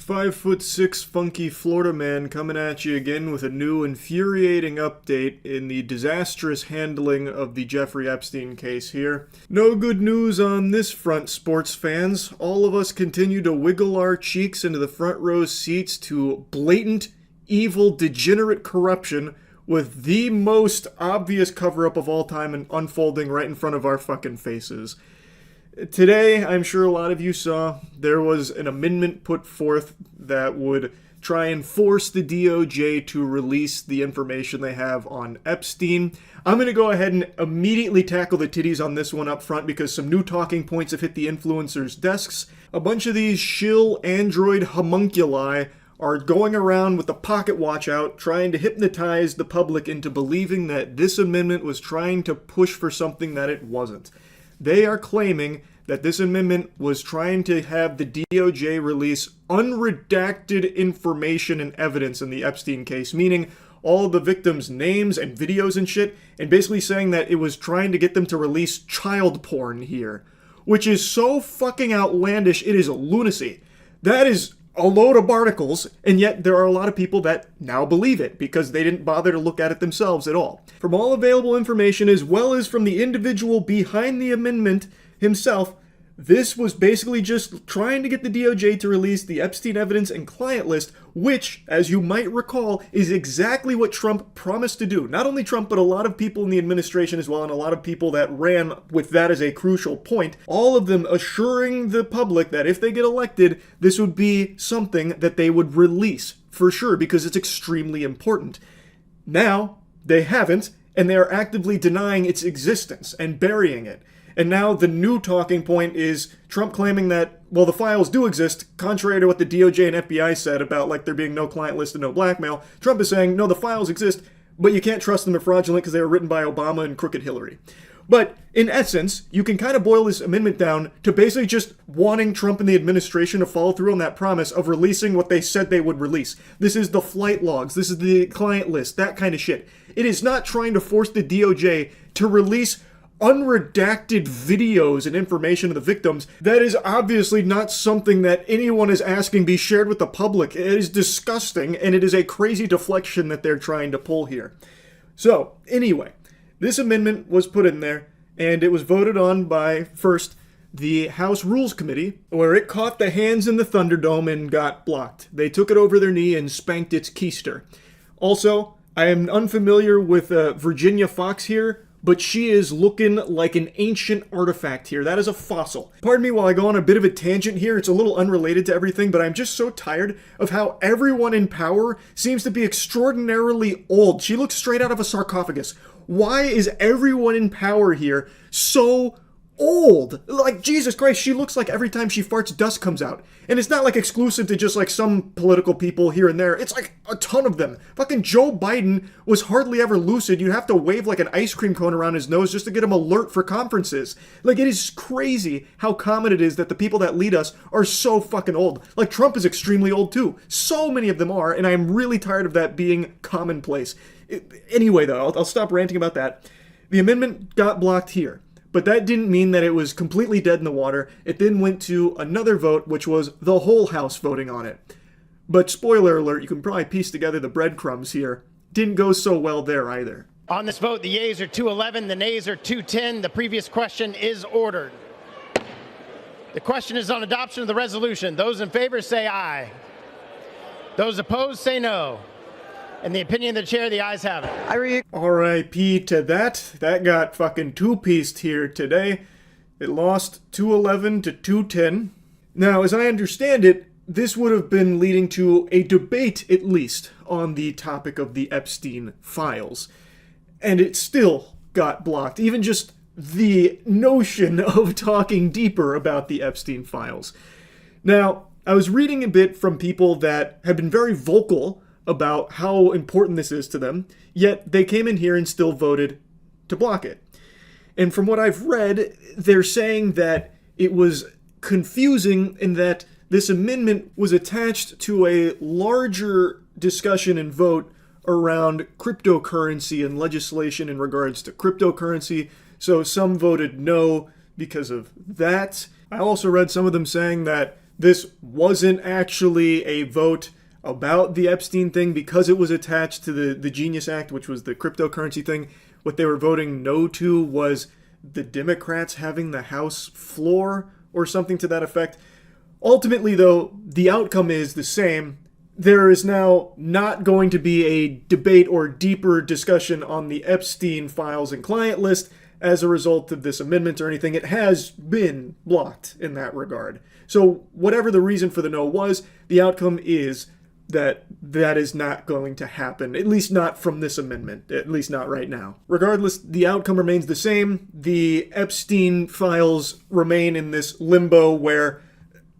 5'6" funky Florida man coming at you again with a new infuriating update in the disastrous handling of the Jeffrey Epstein case here. No good news on this front, sports fans. All of us continue to wiggle our cheeks into the front row seats to blatant, evil, degenerate corruption with the most obvious cover-up of all time and unfolding right in front of our fucking faces. Today, I'm sure a lot of you saw, there was an amendment put forth that would try and force the DOJ to release the information they have on Epstein. I'm going to go ahead and immediately tackle the titties on this one up front because some new talking points have hit the influencers' desks. A bunch of these shill android homunculi are going around with the pocket watch out, trying to hypnotize the public into believing that this amendment was trying to push for something that it wasn't. They are claiming that this amendment was trying to have the DOJ release unredacted information and evidence in the Epstein case, meaning all the victims' names and videos and shit, and basically saying that it was trying to get them to release child porn here, which is so fucking outlandish, it is lunacy. That is a load of barnacles, and yet there are a lot of people that now believe it because they didn't bother to look at it themselves at all. From all available information, as well as from the individual behind the amendment himself, this was basically just trying to get the DOJ to release the Epstein evidence and client list, which, as you might recall, is exactly what Trump promised to do. Not only Trump, but a lot of people in the administration as well, and a lot of people that ran with that as a crucial point, all of them assuring the public that if they get elected, this would be something that they would release, for sure, because it's extremely important. Now, they haven't, and they are actively denying its existence and burying it. And now the new talking point is Trump claiming that, well, the files do exist, contrary to what the DOJ and FBI said about, like, there being no client list and no blackmail. Trump is saying, no, the files exist, but you can't trust them, they're fraudulent because they were written by Obama and crooked Hillary. But in essence, you can kind of boil this amendment down to basically just wanting Trump and the administration to follow through on that promise of releasing what they said they would release. This is the flight logs, this is the client list, that kind of shit. It is not trying to force the DOJ to release unredacted videos and information of the victims. That is obviously not something that anyone is asking be shared with the public. It is disgusting, and it is a crazy deflection that they're trying to pull here. So, anyway, this amendment was put in there, and it was voted on by, first, the House Rules Committee, where it caught the hands in the Thunderdome and got blocked. They took it over their knee and spanked its keister. Also, I am unfamiliar with Virginia Fox here, but she is looking like an ancient artifact here. That is a fossil. Pardon me while I go on a bit of a tangent here. It's a little unrelated to everything, but I'm just so tired of how everyone in power seems to be extraordinarily old. She looks straight out of a sarcophagus. Why is everyone in power here so old? Like, Jesus Christ, she looks like every time she farts, dust comes out. And it's not like exclusive to just like some political people here and there. It's like a ton of them. Fucking Joe Biden was hardly ever lucid. You'd have to wave like an ice cream cone around his nose just to get him alert for conferences. Like, it is crazy how common it is that the people that lead us are so fucking old. Like, Trump is extremely old too. So many of them are, and I am really tired of that being commonplace. Anyway, though, I'll stop ranting about that. The amendment got blocked here. But that didn't mean that it was completely dead in the water. It then went to another vote, which was the whole House voting on it. But spoiler alert, you can probably piece together the breadcrumbs here. Didn't go so well there either. On this vote, the yeas are 211, the nays are 210. The previous question is ordered. The question is on adoption of the resolution. Those in favor say aye. Those opposed say no. In the opinion of the chair, the ayes have it. R.I.P. to that. That got fucking two-pieced here today. It lost 211 to 210. Now, as I understand it, this would have been leading to a debate, at least, on the topic of the Epstein Files. And it still got blocked. Even just the notion of talking deeper about the Epstein Files. Now, I was reading a bit from people that have been very vocal about how important this is to them, yet they came in here and still voted to block it. And from what I've read, they're saying that it was confusing in that this amendment was attached to a larger discussion and vote around cryptocurrency and legislation in regards to cryptocurrency, so some voted no because of that. I also read some of them saying that This wasn't actually a vote about the Epstein thing because it was attached to the Genius Act, which was the cryptocurrency thing. What they were voting no to was the Democrats having the House floor or something to that effect. Ultimately, though, the outcome is the same. There is now not going to be a debate or deeper discussion on the Epstein Files and client list as a result of this amendment or anything. It has been blocked in that regard. So whatever the reason for the no was, the outcome is that that is not going to happen, at least not from this amendment, at least not right now. Regardless, the outcome remains the same. The Epstein Files remain in this limbo where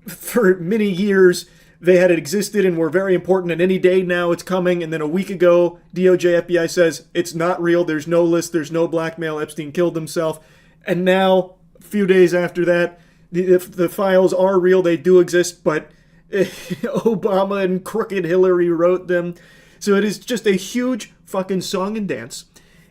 for many years they had existed and were very important, and any day now it's coming, and then a week ago DOJ, FBI says it's not real, there's no list, there's no blackmail, Epstein killed himself, and now, a few days after that, the files are real, they do exist, but Obama and crooked Hillary wrote them. So it is just a huge fucking song and dance,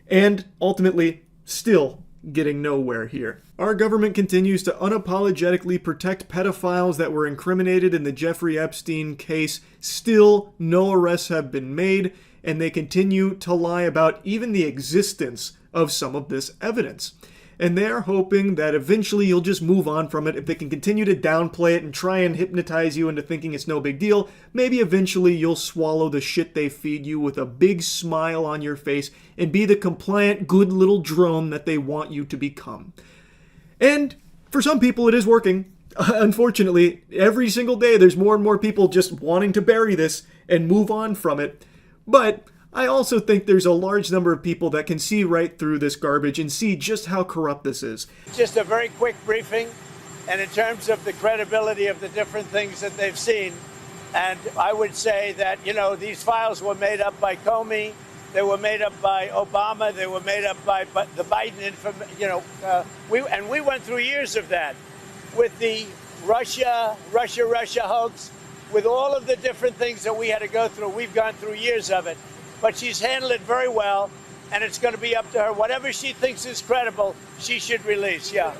and ultimately still getting nowhere here. Our government continues to unapologetically protect pedophiles that were incriminated in the Jeffrey Epstein case. Still, no arrests have been made, and they continue to lie about even the existence of some of this evidence. And they're hoping that eventually you'll just move on from it. If they can continue to downplay it and try and hypnotize you into thinking it's no big deal, maybe eventually you'll swallow the shit they feed you with a big smile on your face and be the compliant, good little drone that they want you to become. And for some people, it is working. Unfortunately, every single day there's more and more people just wanting to bury this and move on from it. But I also think there's a large number of people that can see right through this garbage and see just how corrupt this is. Just a very quick briefing, and in terms of the credibility of the different things that they've seen, and I would say that, these files were made up by Comey, they were made up by Obama, they were made up by the Biden we went through years of that with the Russia hoax, with all of the different things that we had to go through. We've gone through years of it. But she's handled it very well, and it's going to be up to her. Whatever she thinks is credible, she should release, yeah.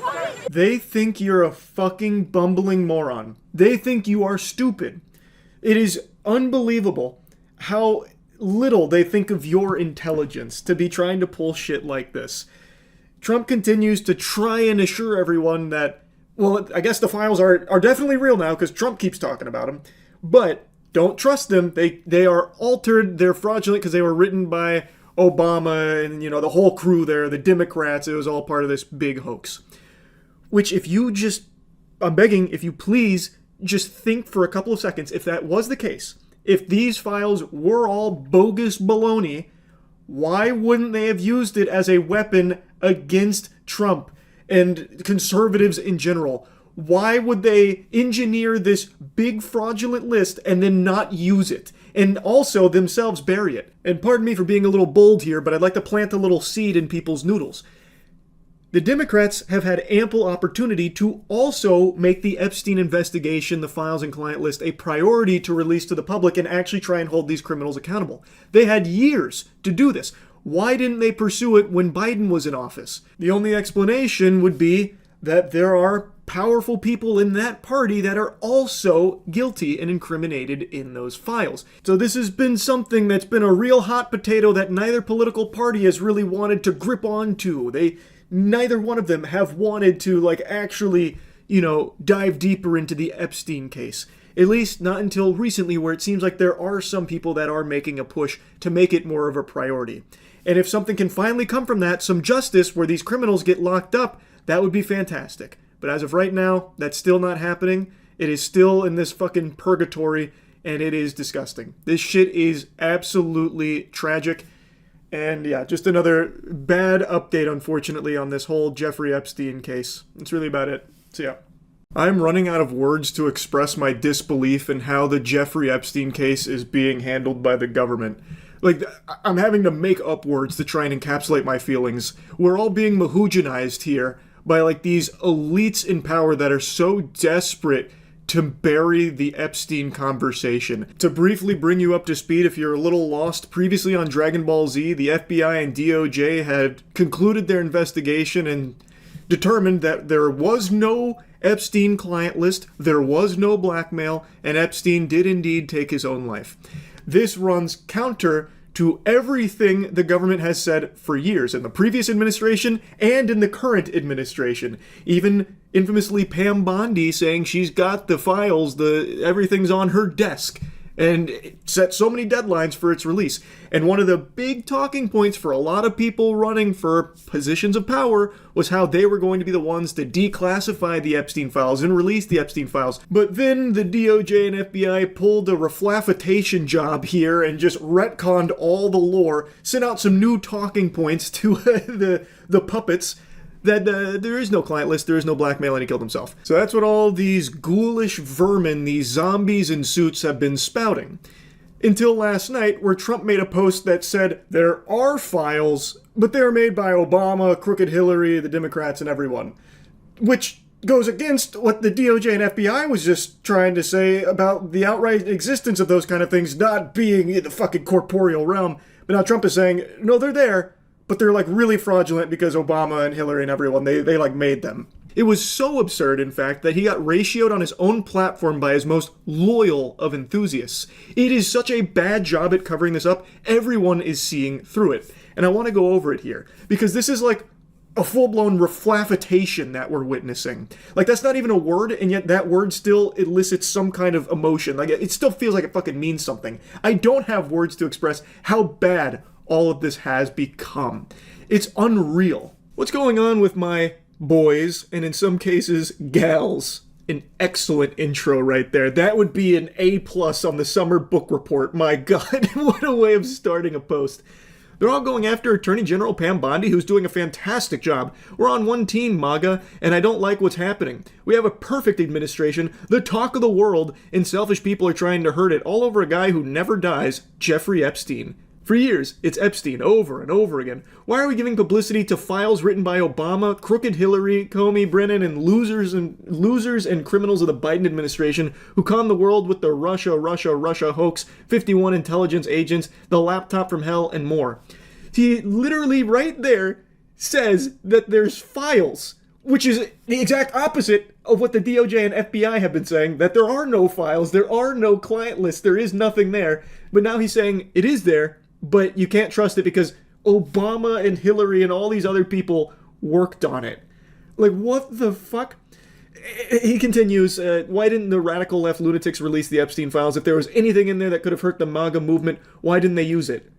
They think you're a fucking bumbling moron. They think you are stupid. It is unbelievable how little they think of your intelligence to be trying to pull shit like this. Trump continues to try and assure everyone that, well, I guess the files are definitely real now because Trump keeps talking about them, but don't trust them. They are altered. They're fraudulent because they were written by Obama and, the whole crew there, the Democrats. It was all part of this big hoax. Which I'm begging, if you please, just think for a couple of seconds, if that was the case, if these files were all bogus baloney, why wouldn't they have used it as a weapon against Trump and conservatives in general? Why would they engineer this big fraudulent list and then not use it? And also themselves bury it. And pardon me for being a little bold here, but I'd like to plant a little seed in people's noodles. The Democrats have had ample opportunity to also make the Epstein investigation, the files and client list, a priority to release to the public and actually try and hold these criminals accountable. They had years to do this. Why didn't they pursue it when Biden was in office? The only explanation would be that there are powerful people in that party that are also guilty and incriminated in those files. So this has been something that's been a real hot potato that neither political party has really wanted to grip onto. Neither one of them have wanted to actually, dive deeper into the Epstein case. At least not until recently, where it seems like there are some people that are making a push to make it more of a priority. And if something can finally come from that, some justice where these criminals get locked up, that would be fantastic. But as of right now, that's still not happening. It is still in this fucking purgatory, and it is disgusting. This shit is absolutely tragic. And yeah, just another bad update, unfortunately, on this whole Jeffrey Epstein case. That's really about it. So yeah. I'm running out of words to express my disbelief in how the Jeffrey Epstein case is being handled by the government. I'm having to make up words to try and encapsulate my feelings. We're all being mahoujanized here by these elites in power that are so desperate to bury the Epstein conversation. To briefly bring you up to speed, if you're a little lost, previously on Dragon Ball Z, the FBI and DOJ had concluded their investigation and determined that there was no Epstein client list, there was no blackmail, and Epstein did indeed take his own life. This runs counter to everything the government has said for years, in the previous administration and in the current administration. Even infamously Pam Bondi saying she's got the files, everything's on her desk, and it set so many deadlines for its release. And one of the big talking points for a lot of people running for positions of power was how they were going to be the ones to declassify the Epstein Files and release the Epstein Files. But then the DOJ and FBI pulled a reflafitation job here and just retconned all the lore, sent out some new talking points to the puppets, that there is no client list, there is no blackmail, and he killed himself. So that's what all these ghoulish vermin, these zombies in suits, have been spouting. Until last night, where Trump made a post that said, there are files, but they're made by Obama, Crooked Hillary, the Democrats, and everyone. Which goes against what the DOJ and FBI was just trying to say about the outright existence of those kind of things not being in the fucking corporeal realm. But now Trump is saying, no, they're there, but they're like really fraudulent because Obama and Hillary and everyone, they like made them. It was so absurd, in fact, that he got ratioed on his own platform by his most loyal of enthusiasts. It is such a bad job at covering this up, everyone is seeing through it. And I want to go over it here, because this is like a full-blown reflafitation that we're witnessing. Like, that's not even a word, and yet that word still elicits some kind of emotion. Like, it still feels like it fucking means something. I don't have words to express how bad all of this has become. It's unreal. What's going on with my boys, and in some cases, gals? An excellent intro right there. That would be an A+ on the summer book report. My God, what a way of starting a post. They're all going after Attorney General Pam Bondi, who's doing a fantastic job. We're on one team, MAGA, and I don't like what's happening. We have a perfect administration, the talk of the world, and selfish people are trying to hurt it, all over a guy who never dies, Jeffrey Epstein. For years, it's Epstein over and over again. Why are we giving publicity to files written by Obama, Crooked Hillary, Comey, Brennan, and losers and criminals of the Biden administration who conned the world with the Russia hoax, 51 intelligence agents, the laptop from hell, and more? He literally right there says that there's files, which is the exact opposite of what the DOJ and FBI have been saying, that there are no files, there are no client lists, there is nothing there. But now he's saying it is there, but you can't trust it because Obama and Hillary and all these other people worked on it. Like, what the fuck? He continues, why didn't the radical left lunatics release the Epstein Files? If there was anything in there that could have hurt the MAGA movement, why didn't they use it?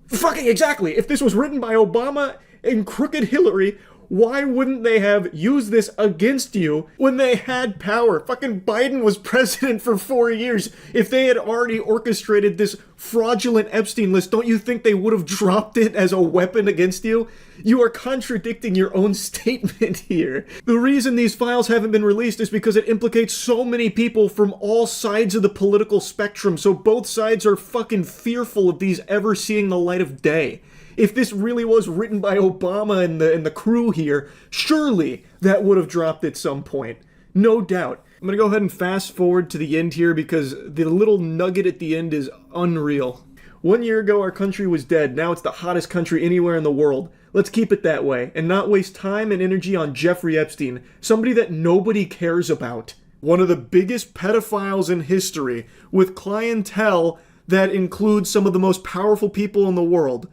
Fucking exactly! If this was written by Obama and Crooked Hillary, why wouldn't they have used this against you when they had power? Fucking Biden was president for 4 years. If they had already orchestrated this fraudulent Epstein list, don't you think they would have dropped it as a weapon against you? You are contradicting your own statement here. The reason these files haven't been released is because it implicates so many people from all sides of the political spectrum, so both sides are fucking fearful of these ever seeing the light of day. If this really was written by Obama and the crew here, surely that would have dropped at some point. No doubt. I'm going to go ahead and fast forward to the end here because the little nugget at the end is unreal. 1 year ago, our country was dead. Now it's the hottest country anywhere in the world. Let's keep it that way and not waste time and energy on Jeffrey Epstein, somebody that nobody cares about. One of the biggest pedophiles in history, with clientele that includes some of the most powerful people in the world.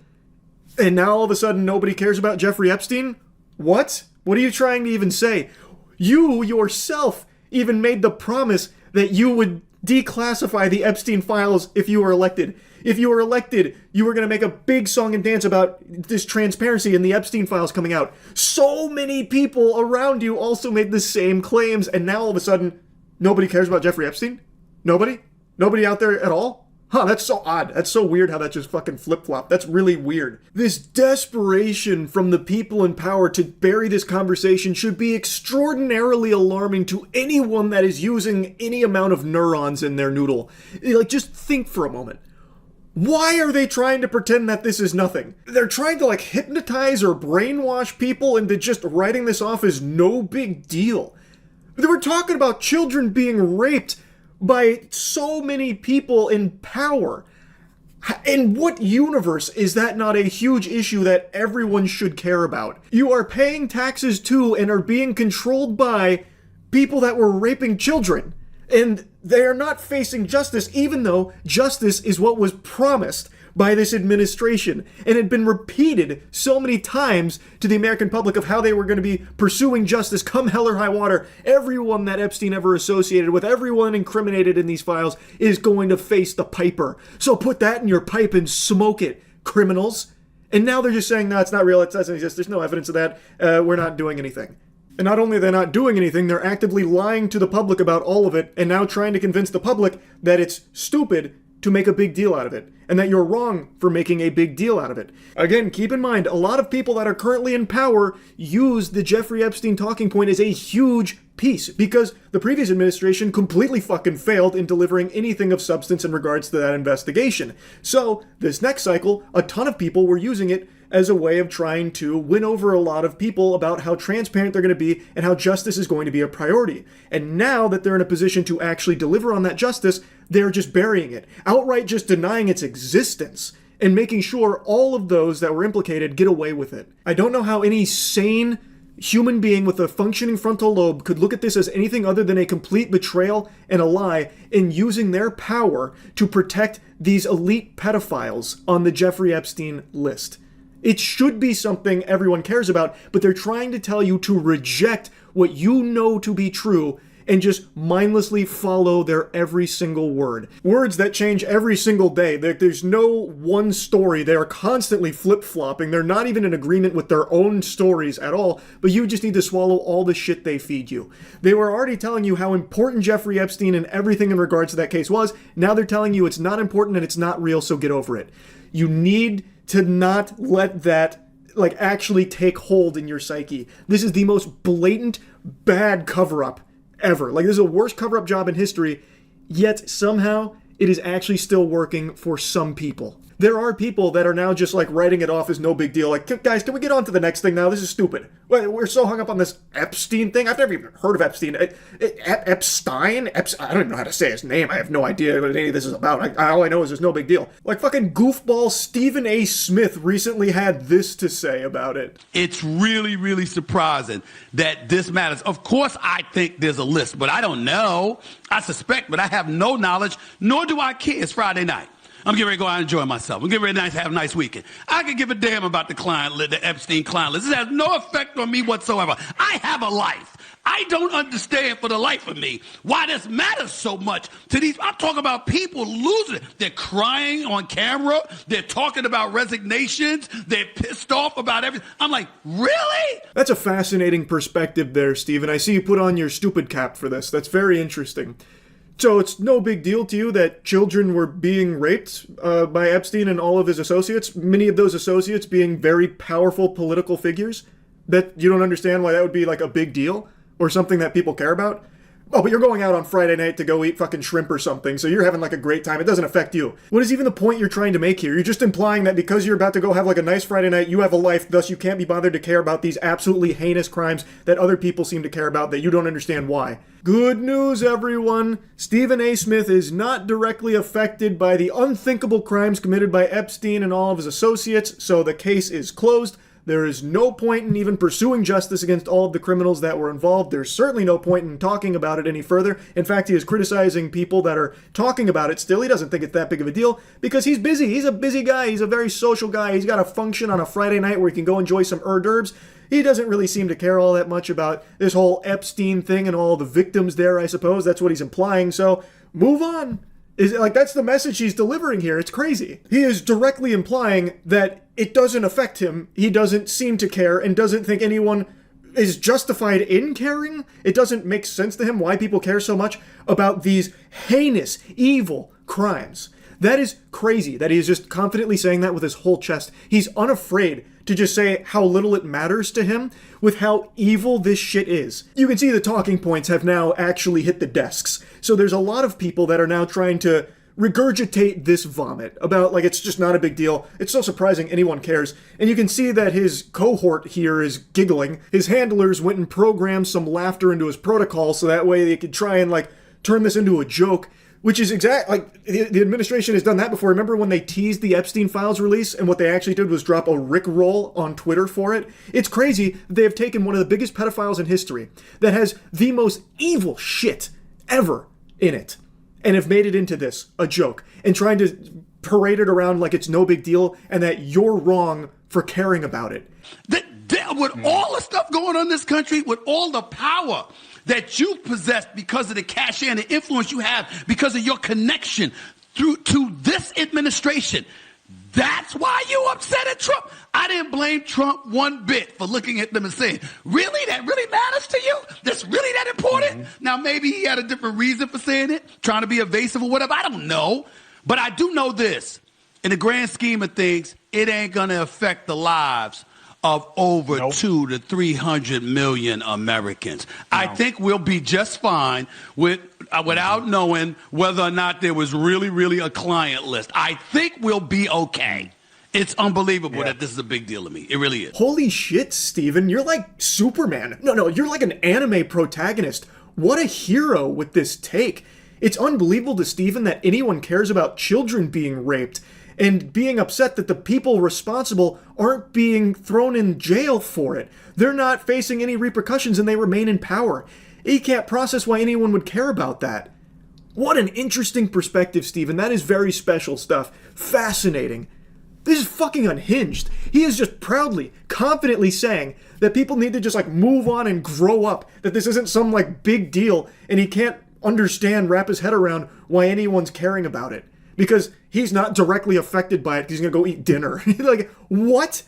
And now all of a sudden nobody cares about Jeffrey Epstein? What? What are you trying to even say? You yourself even made the promise that you would declassify the Epstein Files if you were elected. If you were elected, you were going to make a big song and dance about this transparency and the Epstein Files coming out. So many people around you also made the same claims, and now all of a sudden, nobody cares about Jeffrey Epstein? Nobody? Nobody out there at all? Huh, that's so odd. That's so weird how that just fucking flip-flopped. That's really weird. This desperation from the people in power to bury this conversation should be extraordinarily alarming to anyone that is using any amount of neurons in their noodle. Like, just think for a moment. Why are they trying to pretend that this is nothing? They're trying to, like, hypnotize or brainwash people into just writing this off as no big deal. They were talking about children being raped by so many people in power. In what universe is that not a huge issue that everyone should care about? You are paying taxes to and are being controlled by people that were raping children. And they are not facing justice, even though justice is what was promised by this administration and had been repeated so many times to the American public of how they were going to be pursuing justice come hell or high water. Everyone that Epstein ever associated with, everyone incriminated in these files, is going to face the piper. So put that in your pipe and smoke it, criminals. And now they're just saying, no, it's not real, it doesn't exist, there's no evidence of that, we're not doing anything. And not only are they not doing anything, they're actively lying to the public about all of it, and now trying to convince the public that it's stupid to make a big deal out of it, and that you're wrong for making a big deal out of it. Again, keep in mind, a lot of people that are currently in power use the Jeffrey Epstein talking point as a huge piece, because the previous administration completely fucking failed in delivering anything of substance in regards to that investigation. So, this next cycle, a ton of people were using it as a way of trying to win over a lot of people about how transparent they're going to be and how justice is going to be a priority. And now that they're in a position to actually deliver on that justice, they're just burying it, outright just denying its existence, and making sure all of those that were implicated get away with it. I don't know how any sane human being with a functioning frontal lobe could look at this as anything other than a complete betrayal and a lie in using their power to protect these elite pedophiles on the Jeffrey Epstein list. It should be something everyone cares about, but they're trying to tell you to reject what you know to be true and just mindlessly follow their every single word. Words that change every single day. There's no one story. They are constantly flip-flopping. They're not even in agreement with their own stories at all, but you just need to swallow all the shit they feed you. They were already telling you how important Jeffrey Epstein and everything in regards to that case was. Now they're telling you it's not important and it's not real, so get over it. You need to not let that actually take hold in your psyche. This is the most blatant, bad cover-up ever. This is the worst cover-up job in history, yet somehow it is actually still working for some people. There are people that are now just writing it off as no big deal. Guys, can we get on to the next thing now? This is stupid. We're so hung up on this Epstein thing. I've never even heard of Epstein. Epstein? I don't even know how to say his name. I have no idea what any of this is about. All I know is there's no big deal. Fucking goofball Stephen A. Smith recently had this to say about it. It's really, really surprising that this matters. Of course, I think there's a list, but I don't know. I suspect, but I have no knowledge, nor do I care. It's Friday night. I'm getting ready to go out and enjoy myself. I'm getting ready to have a nice weekend. I could give a damn about the client list, the Epstein client list. This has no effect on me whatsoever. I have a life. I don't understand for the life of me why this matters so much to these. I'm talking about people losing it. They're crying on camera. They're talking about resignations. They're pissed off about everything. I'm like, really? That's a fascinating perspective there, Stephen. I see you put on your stupid cap for this. That's very interesting. So it's no big deal to you that children were being raped by Epstein and all of his associates, many of those associates being very powerful political figures? That you don't understand why that would be a big deal? Or something that people care about? Oh, but you're going out on Friday night to go eat fucking shrimp or something, so you're having a great time. It doesn't affect you. What is even the point you're trying to make here? You're just implying that because you're about to go have a nice Friday night, you have a life, thus you can't be bothered to care about these absolutely heinous crimes that other people seem to care about that you don't understand why. Good news, everyone. Stephen A. Smith is not directly affected by the unthinkable crimes committed by Epstein and all of his associates, so the case is closed. There is no point in even pursuing justice against all of the criminals that were involved. There's certainly no point in talking about it any further. In fact, he is criticizing people that are talking about it still. He doesn't think it's that big of a deal because he's busy. He's a busy guy. He's a very social guy. He's got a function on a Friday night where he can go enjoy some hors d'oeuvres. He doesn't really seem to care all that much about this whole Epstein thing and all the victims there, I suppose. That's what he's implying. So move on. That's the message he's delivering here. It's crazy. He is directly implying that it doesn't affect him. He doesn't seem to care and doesn't think anyone is justified in caring. It doesn't make sense to him why people care so much about these heinous, evil crimes. That is crazy that he is just confidently saying that with his whole chest. He's unafraid to just say how little it matters to him with how evil this shit is. You can see the talking points have now actually hit the desks. So there's a lot of people that are now trying to regurgitate this vomit about it's just not a big deal. It's so surprising anyone cares. And you can see that his cohort here is giggling. His handlers went and programmed some laughter into his protocol so that way they could try and turn this into a joke. Which is like the administration has done that before. Remember when they teased the Epstein Files release and what they actually did was drop a Rickroll on Twitter for it? It's crazy. They have taken one of the biggest pedophiles in history that has the most evil shit ever in it and have made it into this, a joke, and trying to parade it around like it's no big deal and that you're wrong for caring about it. With all the stuff going on in this country, with all the power that you possess because of the cachet and the influence you have because of your connection to this administration, that's why you upset at Trump. I didn't blame Trump one bit for looking at them and saying, really? That really matters to you? That's really that important? Now, maybe he had a different reason for saying it, trying to be evasive or whatever. I don't know. But I do know this. In the grand scheme of things, it ain't going to affect the lives of over 200 to 300 million Americans. I think we'll be just fine without knowing whether or not there was really a client list. I think we'll be okay. It's unbelievable that this is a big deal to me. It really is. Holy shit, Steven. You're like Superman. No, you're like an anime protagonist. What a hero with this take. It's unbelievable to Steven that anyone cares about children being raped and being upset that the people responsible aren't being thrown in jail for it. They're not facing any repercussions and they remain in power. He can't process why anyone would care about that. What an interesting perspective, Steven. That is very special stuff. Fascinating. This is fucking unhinged. He is just proudly, confidently saying that people need to just like move on and grow up, that this isn't some like big deal, and he can't wrap his head around why anyone's caring about it. Because he's not directly affected by it because he's going to go eat dinner. Like, what?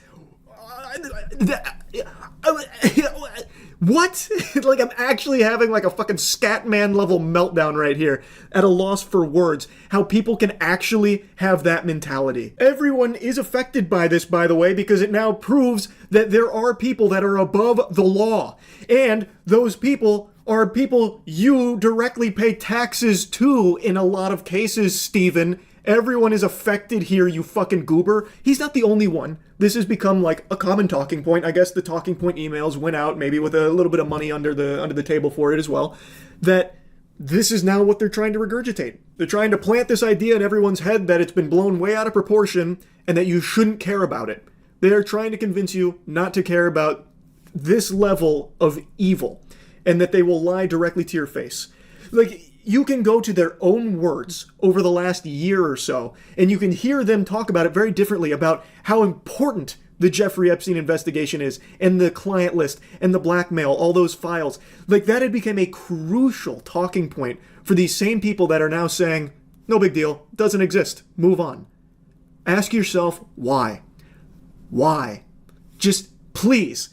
What? Like, I'm actually having like a fucking Scatman level meltdown right here at a loss for words. How people can actually have that mentality. Everyone is affected by this, by the way, because it now proves that there are people that are above the law. And those people are people you directly pay taxes to in a lot of cases, Steven. Everyone is affected here, you fucking goober. He's not the only one. This has become like a common talking point. I guess the talking point emails went out maybe with a little bit of money under the table for it as well. That this is now what they're trying to regurgitate. They're trying to plant this idea in everyone's head that it's been blown way out of proportion and that you shouldn't care about it. They are trying to convince you not to care about this level of evil. And that they will lie directly to your face. Like, you can go to their own words over the last year or so, and you can hear them talk about it very differently, about how important the Jeffrey Epstein investigation is, and the client list, and the blackmail, all those files. Like, that had become a crucial talking point for these same people that are now saying, no big deal, doesn't exist, move on. Ask yourself, why? Why? Just please,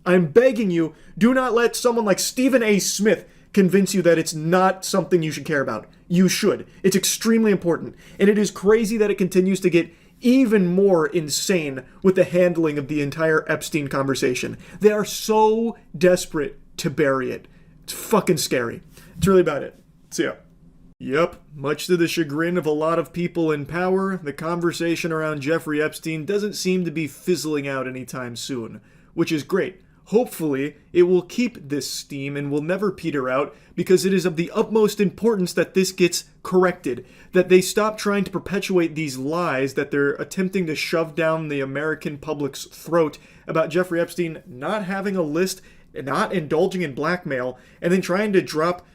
I'm begging you, do not let someone like Stephen A. Smith convince you that it's not something you should care about. You should. It's extremely important. And it is crazy that it continues to get even more insane with the handling of the entire Epstein conversation. They are so desperate to bury it. It's fucking scary. It's really about it. See ya. Yep, much to the chagrin of a lot of people in power, the conversation around Jeffrey Epstein doesn't seem to be fizzling out anytime soon, which is great. Hopefully, it will keep this steam and will never peter out because it is of the utmost importance that this gets corrected, that they stop trying to perpetuate these lies that they're attempting to shove down the American public's throat about Jeffrey Epstein not having a list, not indulging in blackmail, and then trying to drop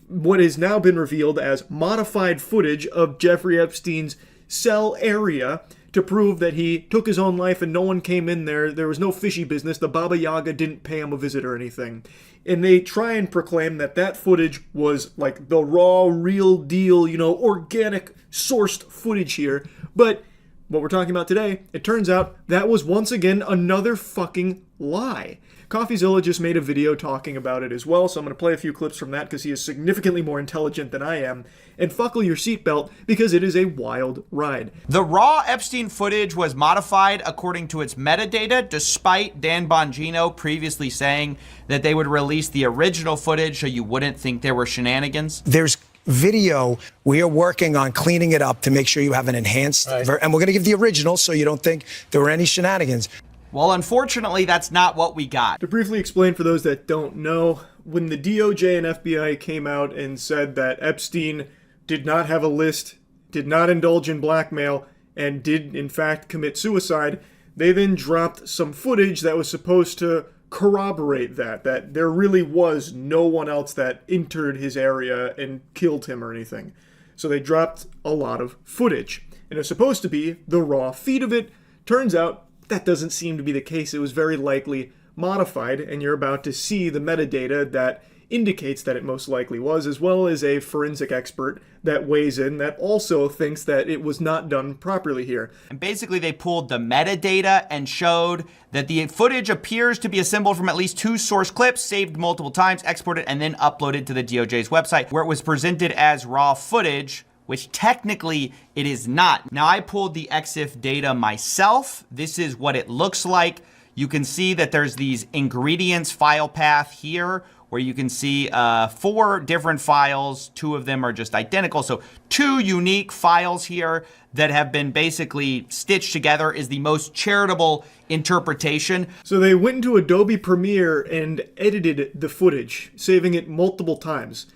what has now been revealed as modified footage of Jeffrey Epstein's cell area to prove that he took his own life and no one came in there. There was no fishy business. The Baba Yaga didn't pay him a visit or anything. And they try and proclaim that that footage was like the raw, real deal, organic sourced footage here. But what we're talking about today, it turns out that was once again another fucking lie. CoffeeZilla just made a video talking about it as well, so I'm going to play a few clips from that because he is significantly more intelligent than I am. And buckle your seatbelt because it is a wild ride. The raw Epstein footage was modified according to its metadata, despite Dan Bongino previously saying that they would release the original footage so you wouldn't think there were shenanigans. There's video. We are working on cleaning it up to make sure you have an enhanced, and we're going to give the original so you don't think there were any shenanigans. Well, unfortunately, that's not what we got. To briefly explain for those that don't know, when the DOJ and FBI came out and said that Epstein did not have a list, did not indulge in blackmail, and did in fact commit suicide, they then dropped some footage that was supposed to corroborate that there really was no one else that entered his area and killed him or anything. So they dropped a lot of footage. And it was supposed to be the raw feed of it. Turns out that doesn't seem to be the case. It was very likely modified, and you're about to see the metadata that indicates that it most likely was, as well as a forensic expert that weighs in that also thinks that it was not done properly here. And basically they pulled the metadata and showed that the footage appears to be assembled from at least 2 source clips, saved multiple times, exported, and then uploaded to the DOJ's website, where it was presented as raw footage, which technically it is not. Now, I pulled the EXIF data myself. This is what it looks like. You can see that there's these ingredients file path here, where you can see 4 different files. 2 of them are just identical. So 2 unique files here that have been basically stitched together is the most charitable interpretation. So they went into Adobe Premiere and edited the footage, saving it multiple times.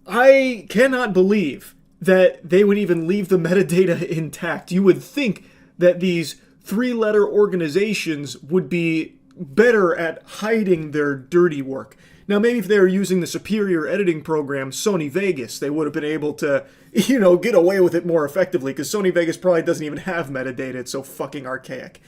I cannot believe that they would even leave the metadata intact. You would think that these 3-letter organizations would be better at hiding their dirty work. Now, maybe if they were using the superior editing program, Sony Vegas, they would have been able to, get away with it more effectively, because Sony Vegas probably doesn't even have metadata. It's so fucking archaic.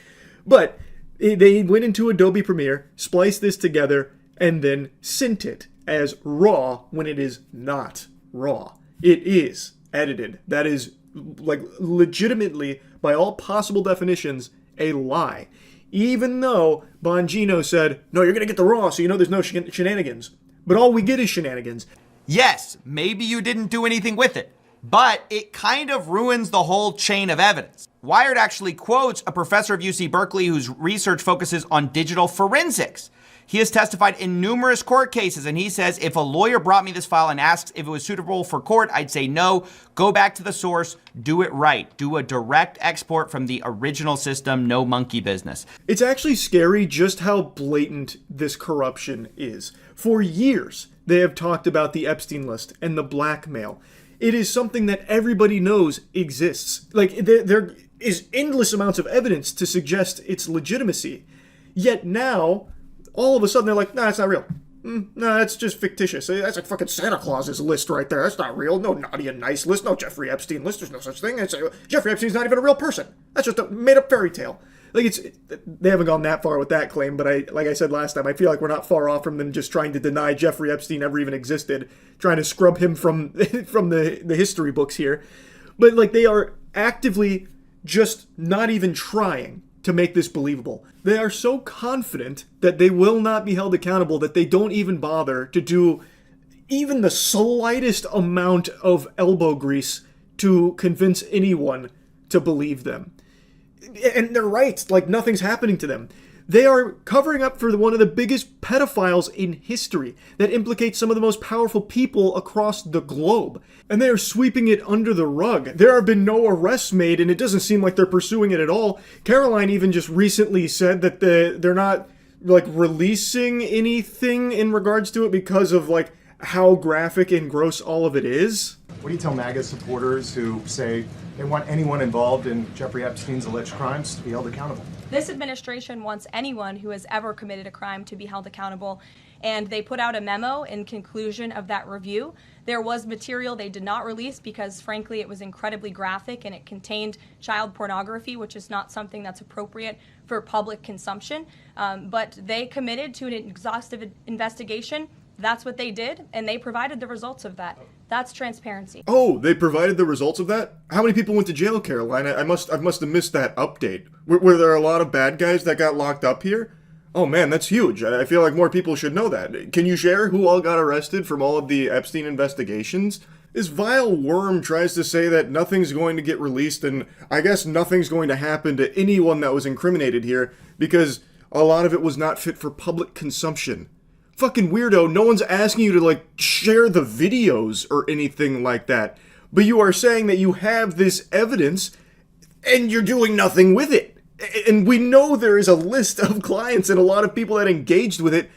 But they went into Adobe Premiere, spliced this together, and then sent it as raw when it is not raw. It is edited. That is, legitimately, by all possible definitions, a lie. Even though Bongino said, no, you're going to get the raw, so there's no shenanigans. But all we get is shenanigans. Yes, maybe you didn't do anything with it, but it kind of ruins the whole chain of evidence. Wired actually quotes a professor of UC Berkeley whose research focuses on digital forensics. He has testified in numerous court cases, and he says, if a lawyer brought me this file and asked if it was suitable for court, I'd say no. Go back to the source. Do it right. Do a direct export from the original system. No monkey business. It's actually scary just how blatant this corruption is. For years, they have talked about the Epstein list and the blackmail. It is something that everybody knows exists. There is endless amounts of evidence to suggest its legitimacy. Yet now, all of a sudden, they're like, nah, it's not real. No, that's just fictitious. That's like fucking Santa Claus's list right there. That's not real. No naughty and nice list. No Jeffrey Epstein list. There's no such thing. Jeffrey Epstein's not even a real person. That's just a made-up fairy tale. They haven't gone that far with that claim, but like I said last time, I feel like we're not far off from them just trying to deny Jeffrey Epstein ever even existed, trying to scrub him from the history books here. But they are actively just not even trying to make this believable. They are so confident that they will not be held accountable that they don't even bother to do even the slightest amount of elbow grease to convince anyone to believe them. And they're right, nothing's happening to them. They are covering up for one of the biggest pedophiles in history that implicates some of the most powerful people across the globe. And they are sweeping it under the rug. There have been no arrests made, and it doesn't seem like they're pursuing it at all. Caroline even just recently said that they're not, releasing anything in regards to it because of, how graphic and gross all of it is. What do you tell MAGA supporters who say they want anyone involved in Jeffrey Epstein's alleged crimes to be held accountable? This administration wants anyone who has ever committed a crime to be held accountable, and they put out a memo in conclusion of that review. There was material they did not release because, frankly, it was incredibly graphic and it contained child pornography, which is not something that's appropriate for public consumption. But they committed to an exhaustive investigation. That's what they did, and they provided the results of that. That's transparency. Oh, they provided the results of that? How many people went to jail, Caroline? I must have missed that update. Were there a lot of bad guys that got locked up here? Oh man, that's huge. I feel like more people should know that. Can you share who all got arrested from all of the Epstein investigations? This vile worm tries to say that nothing's going to get released, and I guess nothing's going to happen to anyone that was incriminated here, because a lot of it was not fit for public consumption. Fucking weirdo, no one's asking you to, share the videos or anything like that. But you are saying that you have this evidence, and you're doing nothing with it. And we know there is a list of clients and a lot of people that engaged with it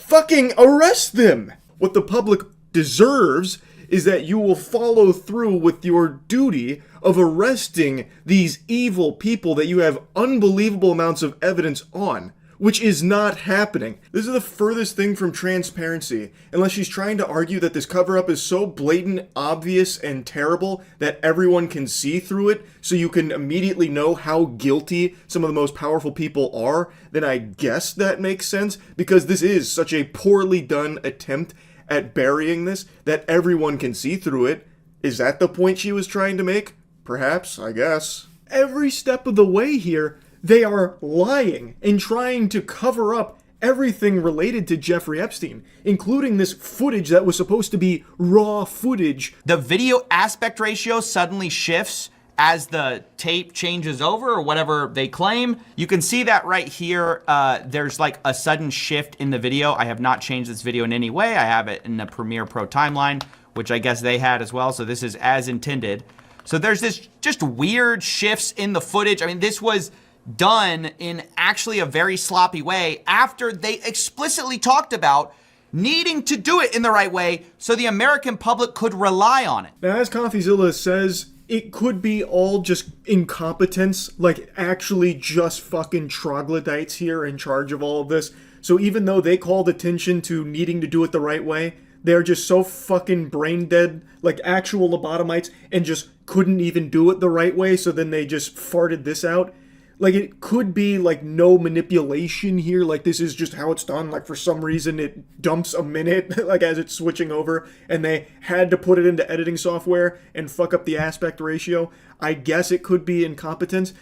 fucking arrest them. What the public deserves is that you will follow through with your duty of arresting these evil people that you have unbelievable amounts of evidence on, which is not happening. This is the furthest thing from transparency, unless she's trying to argue that this cover-up is so blatant, obvious, and terrible that everyone can see through it, so you can immediately know how guilty some of the most powerful people are. Then I guess that makes sense, because this is such a poorly done attempt at burying this that everyone can see through it. Is that the point she was trying to make? Perhaps, I guess. Every step of the way here, they are lying and trying to cover up everything related to Jeffrey Epstein, including this footage that was supposed to be raw footage. The video aspect ratio suddenly shifts as the tape changes over, or whatever they claim. You can see that right here. There's like a sudden shift in the video. I have not changed this video in any way. I have it in the Premiere Pro timeline, which I guess they had as well. So this is as intended. So there's this just weird shifts in the footage. I mean, this was done in actually a very sloppy way after they explicitly talked about needing to do it in the right way so the American public could rely on it. Now, as CoffeeZilla says, it could be all just incompetence, like actually just fucking troglodytes here in charge of all of this. So even though they called attention to needing to do it the right way, they're just so fucking brain dead, like actual lobotomites, and just couldn't even do it the right way, so then they just farted this out. Like, it could be, like, no manipulation here, like, this is just how it's done, like, for some reason it dumps a minute, like, as it's switching over, and they had to put it into editing software and fuck up the aspect ratio. I guess it could be incompetence,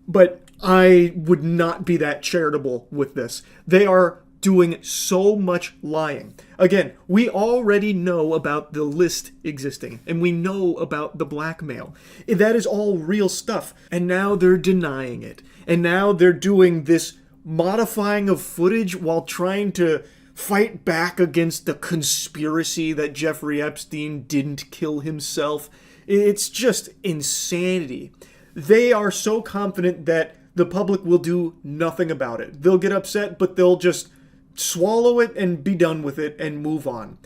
but I would not be that charitable with this. They are doing so much lying. Again, we already know about the list existing, and we know about the blackmail. That is all real stuff, and now they're denying it. And now they're doing this modifying of footage while trying to fight back against the conspiracy that Jeffrey Epstein didn't kill himself. It's just insanity. They are so confident that the public will do nothing about it. They'll get upset, but they'll just swallow it and be done with it and move on.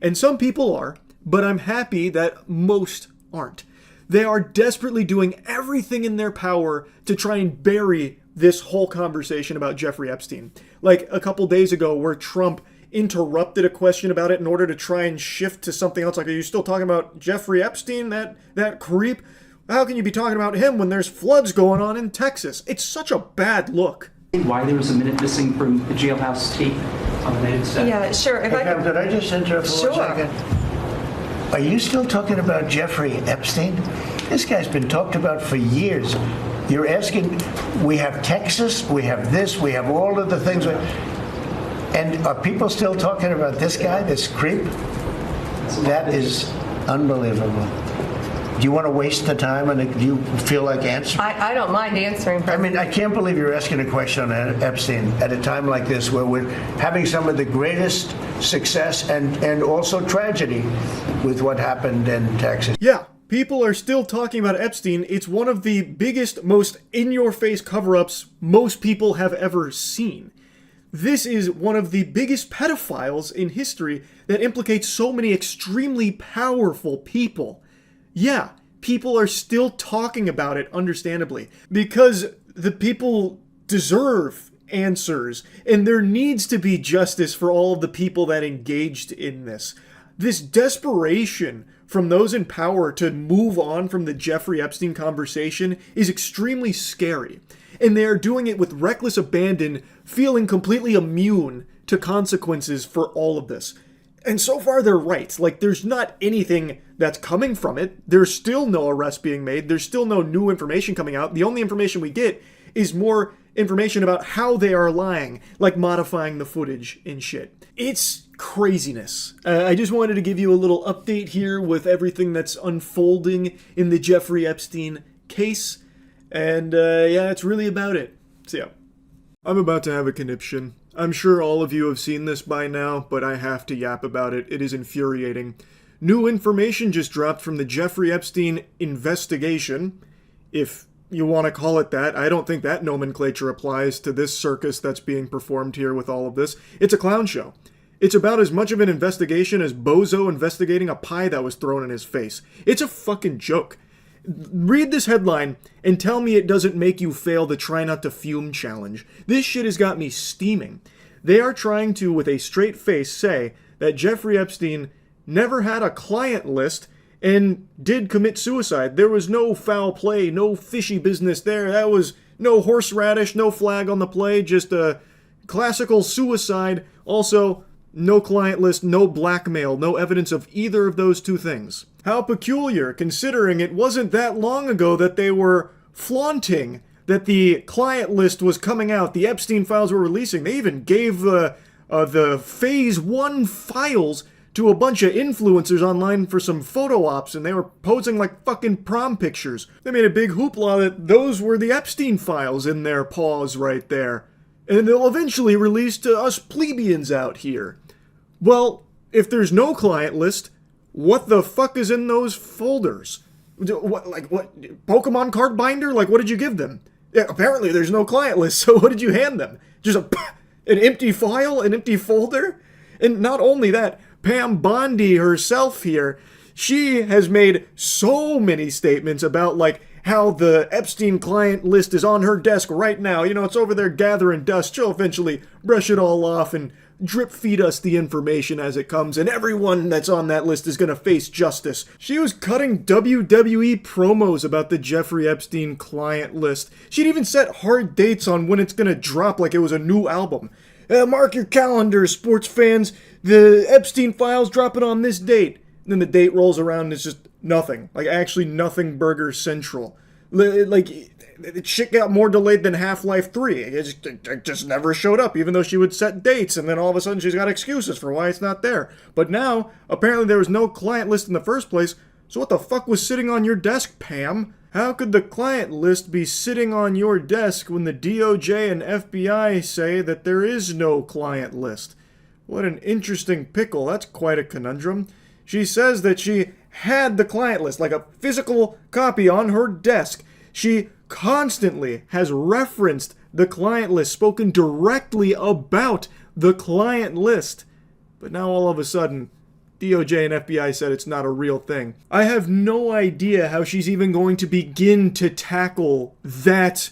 And some people are, but I'm happy that most aren't. They are desperately doing everything in their power to try and bury this whole conversation about Jeffrey Epstein. Like a couple days ago where Trump interrupted a question about it in order to try and shift to something else. Like, are you still talking about Jeffrey Epstein, that creep? How can you be talking about him when there's floods going on in Texas? It's such a bad look. Why there was a minute missing from the jailhouse tape on the native set? Yeah, sure. If Hey, could I just interrupt for 1 second? Are you still talking about Jeffrey Epstein? This guy's been talked about for years. You're asking, we have Texas, we have this, we have all of the things. And are people still talking about this guy, this creep? That is unbelievable. Do you want to waste the time, and do you feel like answering? I don't mind answering. I mean, I can't believe you're asking a question on Epstein at a time like this where we're having some of the greatest success and also tragedy with what happened in Texas. Yeah, people are still talking about Epstein. It's one of the biggest, most in-your-face cover-ups most people have ever seen. This is one of the biggest pedophiles in history that implicates so many extremely powerful people. Yeah, people are still talking about it, understandably, because the people deserve answers, and there needs to be justice for all of the people that engaged in this. This desperation from those in power to move on from the Jeffrey Epstein conversation is extremely scary, and they are doing it with reckless abandon, feeling completely immune to consequences for all of this. And so far they're right. Like, there's not anything that's coming from it. There's still no arrest being made. There's still no new information coming out. The only information we get is more information about how they are lying, like modifying the footage and shit. It's craziness. I just wanted to give you a little update here with everything that's unfolding in the Jeffrey Epstein case. And yeah, that's really about it. So yeah. I'm about to have a conniption. I'm sure all of you have seen this by now, but I have to yap about it. It is infuriating. New information just dropped from the Jeffrey Epstein investigation, if you want to call it that. I don't think that nomenclature applies to this circus that's being performed here with all of this. It's a clown show. It's about as much of an investigation as Bozo investigating a pie that was thrown in his face. It's a fucking joke. Read this headline and tell me it doesn't make you fail the try not to fume challenge. This shit has got me steaming. They are trying to, with a straight face, say that Jeffrey Epstein never had a client list and did commit suicide. There was no foul play, no fishy business there. That was no horseradish, no flag on the play, just a classical suicide. Also, no client list, no blackmail, no evidence of either of those two things. How peculiar, considering it wasn't that long ago that they were flaunting that the client list was coming out, the Epstein Files were releasing. They even gave the Phase 1 files to a bunch of influencers online for some photo ops, and they were posing like fucking prom pictures. They made a big hoopla that those were the Epstein Files in their paws right there. And they'll eventually release to us plebeians out here. Well, if there's no client list, what the fuck is in those folders? What, Pokemon card binder? Like, what did you give them? Yeah, apparently there's no client list, so what did you hand them? Just an empty file? An empty folder? And not only that, Pam Bondi herself here, she has made so many statements about, like, how the Epstein client list is on her desk right now. You know, it's over there gathering dust. She'll eventually brush it all off and drip feed us the information as it comes, and everyone that's on that list is gonna face justice. She was cutting WWE promos about the Jeffrey Epstein client list. She'd even set hard dates on when it's gonna drop like it was a new album. Mark your calendars, sports fans. The Epstein Files dropping on this date. And then the date rolls around and it's just nothing. Like, actually nothing Burger Central. Like, shit got more delayed than Half-Life 3. It just never showed up, even though she would set dates, and then all of a sudden she's got excuses for why it's not there. But now, apparently there was no client list in the first place, so what the fuck was sitting on your desk, Pam? How could the client list be sitting on your desk when the DOJ and FBI say that there is no client list? What an interesting pickle. That's quite a conundrum. She says that she had the client list, like a physical copy on her desk. She constantly has referenced the client list, spoken directly about the client list. But now all of a sudden, DOJ and FBI said it's not a real thing. I have no idea how she's even going to begin to tackle that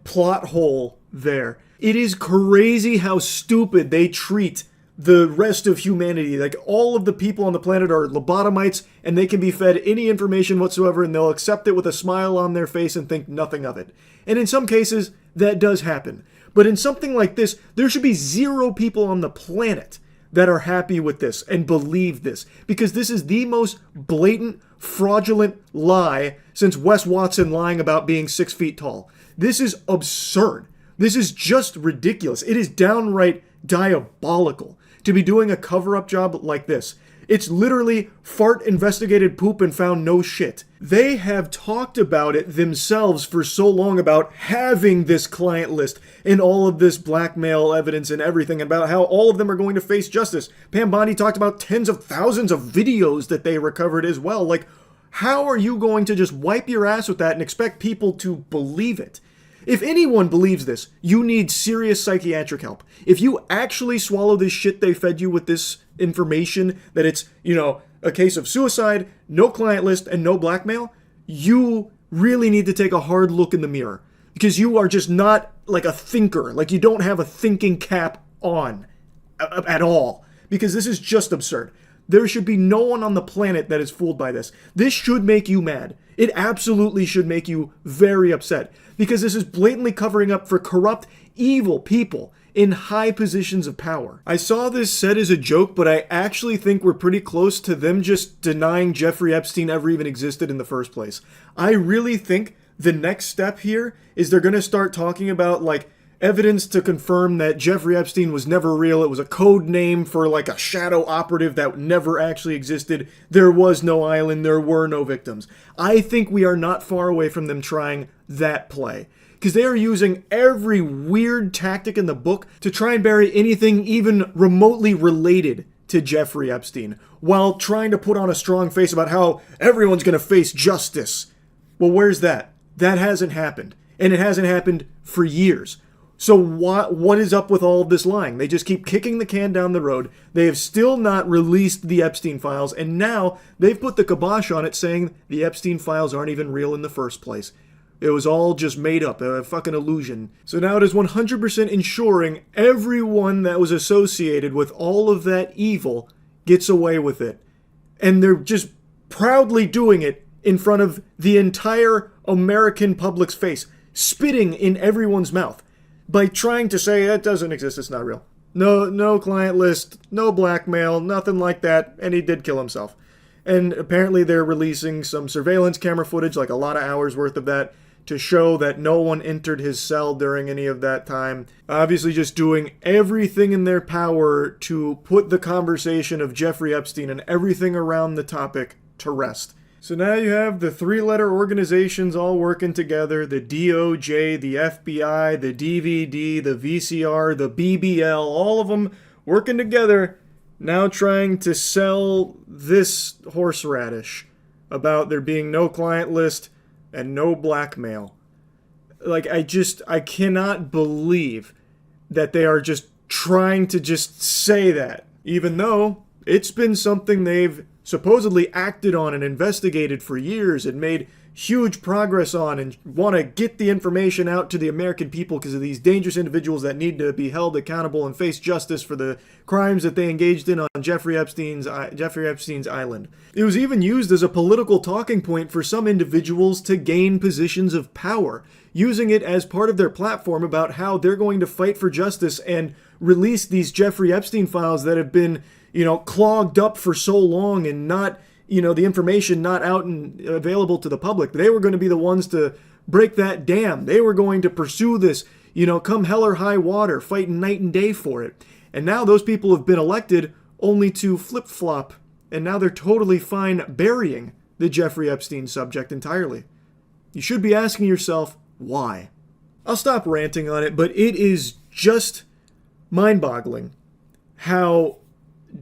plot hole there. It is crazy how stupid they treat the rest of humanity. Like, all of the people on the planet are lobotomites, and they can be fed any information whatsoever, and they'll accept it with a smile on their face and think nothing of it. And in some cases, that does happen. But in something like this, there should be 0 people on the planet that are happy with this and believe this, because this is the most blatant, fraudulent lie since Wes Watson lying about being 6 feet tall. This is absurd. This is just ridiculous. It is downright diabolical to be doing a cover-up job like this. It's literally fart investigated poop and found no shit. They have talked about it themselves for so long about having this client list and all of this blackmail evidence and everything, about how all of them are going to face justice. Pam Bondi talked about tens of thousands of videos that they recovered as well. Like, how are you going to just wipe your ass with that and expect people to believe it? If anyone believes this, you need serious psychiatric help. If you actually swallow this shit they fed you with this information, that it's, you know, a case of suicide, no client list, and no blackmail, you really need to take a hard look in the mirror. Because you are just not like a thinker. Like, you don't have a thinking cap on at all. Because this is just absurd. There should be no one on the planet that is fooled by this. This should make you mad. It absolutely should make you very upset. Because this is blatantly covering up for corrupt, evil people in high positions of power. I saw this said as a joke, but I actually think we're pretty close to them just denying Jeffrey Epstein ever even existed in the first place. I really think the next step here is they're going to start talking about, like, evidence to confirm that Jeffrey Epstein was never real. It was a code name for, like, a shadow operative that never actually existed. There was no island. There were no victims. I think we are not far away from them trying that play, because they are using every weird tactic in the book to try and bury anything even remotely related to Jeffrey Epstein, while trying to put on a strong face about how everyone's going to face justice. Well, where's that? That hasn't happened. And it hasn't happened for years. So what is up with all of this lying? They just keep kicking the can down the road. They have still not released the Epstein Files, and now they've put the kibosh on it, saying the Epstein Files aren't even real in the first place. It was all just made up, a fucking illusion. So now it is 100% ensuring everyone that was associated with all of that evil gets away with it. And they're just proudly doing it in front of the entire American public's face, spitting in everyone's mouth by trying to say it doesn't exist, it's not real. No client list, no blackmail, nothing like that, and he did kill himself. And apparently they're releasing some surveillance camera footage, like a lot of hours worth of that, to show that no one entered his cell during any of that time. Obviously just doing everything in their power to put the conversation of Jeffrey Epstein and everything around the topic to rest. So now you have the three-letter organizations all working together, the DOJ, the FBI, the DVD, the VCR, the BBL, all of them working together, now trying to sell this horseradish about there being no client list and no blackmail. Like, I cannot believe that they are just trying to just say that, even though it's been something they've supposedly acted on and investigated for years and made huge progress on and want to get the information out to the American people because of these dangerous individuals that need to be held accountable and face justice for the crimes that they engaged in on Jeffrey Epstein's island. It was even used as a political talking point for some individuals to gain positions of power, using it as part of their platform about how they're going to fight for justice and release these Jeffrey Epstein files that have been, clogged up for so long and not, the information not out and available to the public. They were going to be the ones to break that dam. They were going to pursue this, come hell or high water, fighting night and day for it. And now those people have been elected only to flip-flop, and now they're totally fine burying the Jeffrey Epstein subject entirely. You should be asking yourself, why? I'll stop ranting on it, but it is just mind-boggling how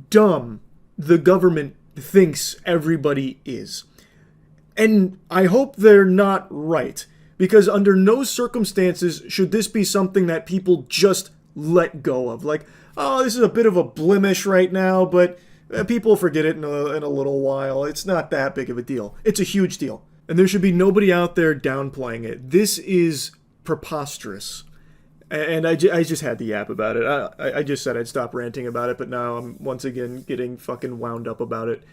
dumb the government thinks everybody is. And I hope they're not right, because under no circumstances should this be something that people just let go of. Like, oh, this is a bit of a blemish right now, but people forget it in a little while. It's not that big of a deal. It's a huge deal. And there should be nobody out there downplaying it. This is preposterous. And I just had to yap about it. I just said I'd stop ranting about it, but now I'm once again getting fucking wound up about it.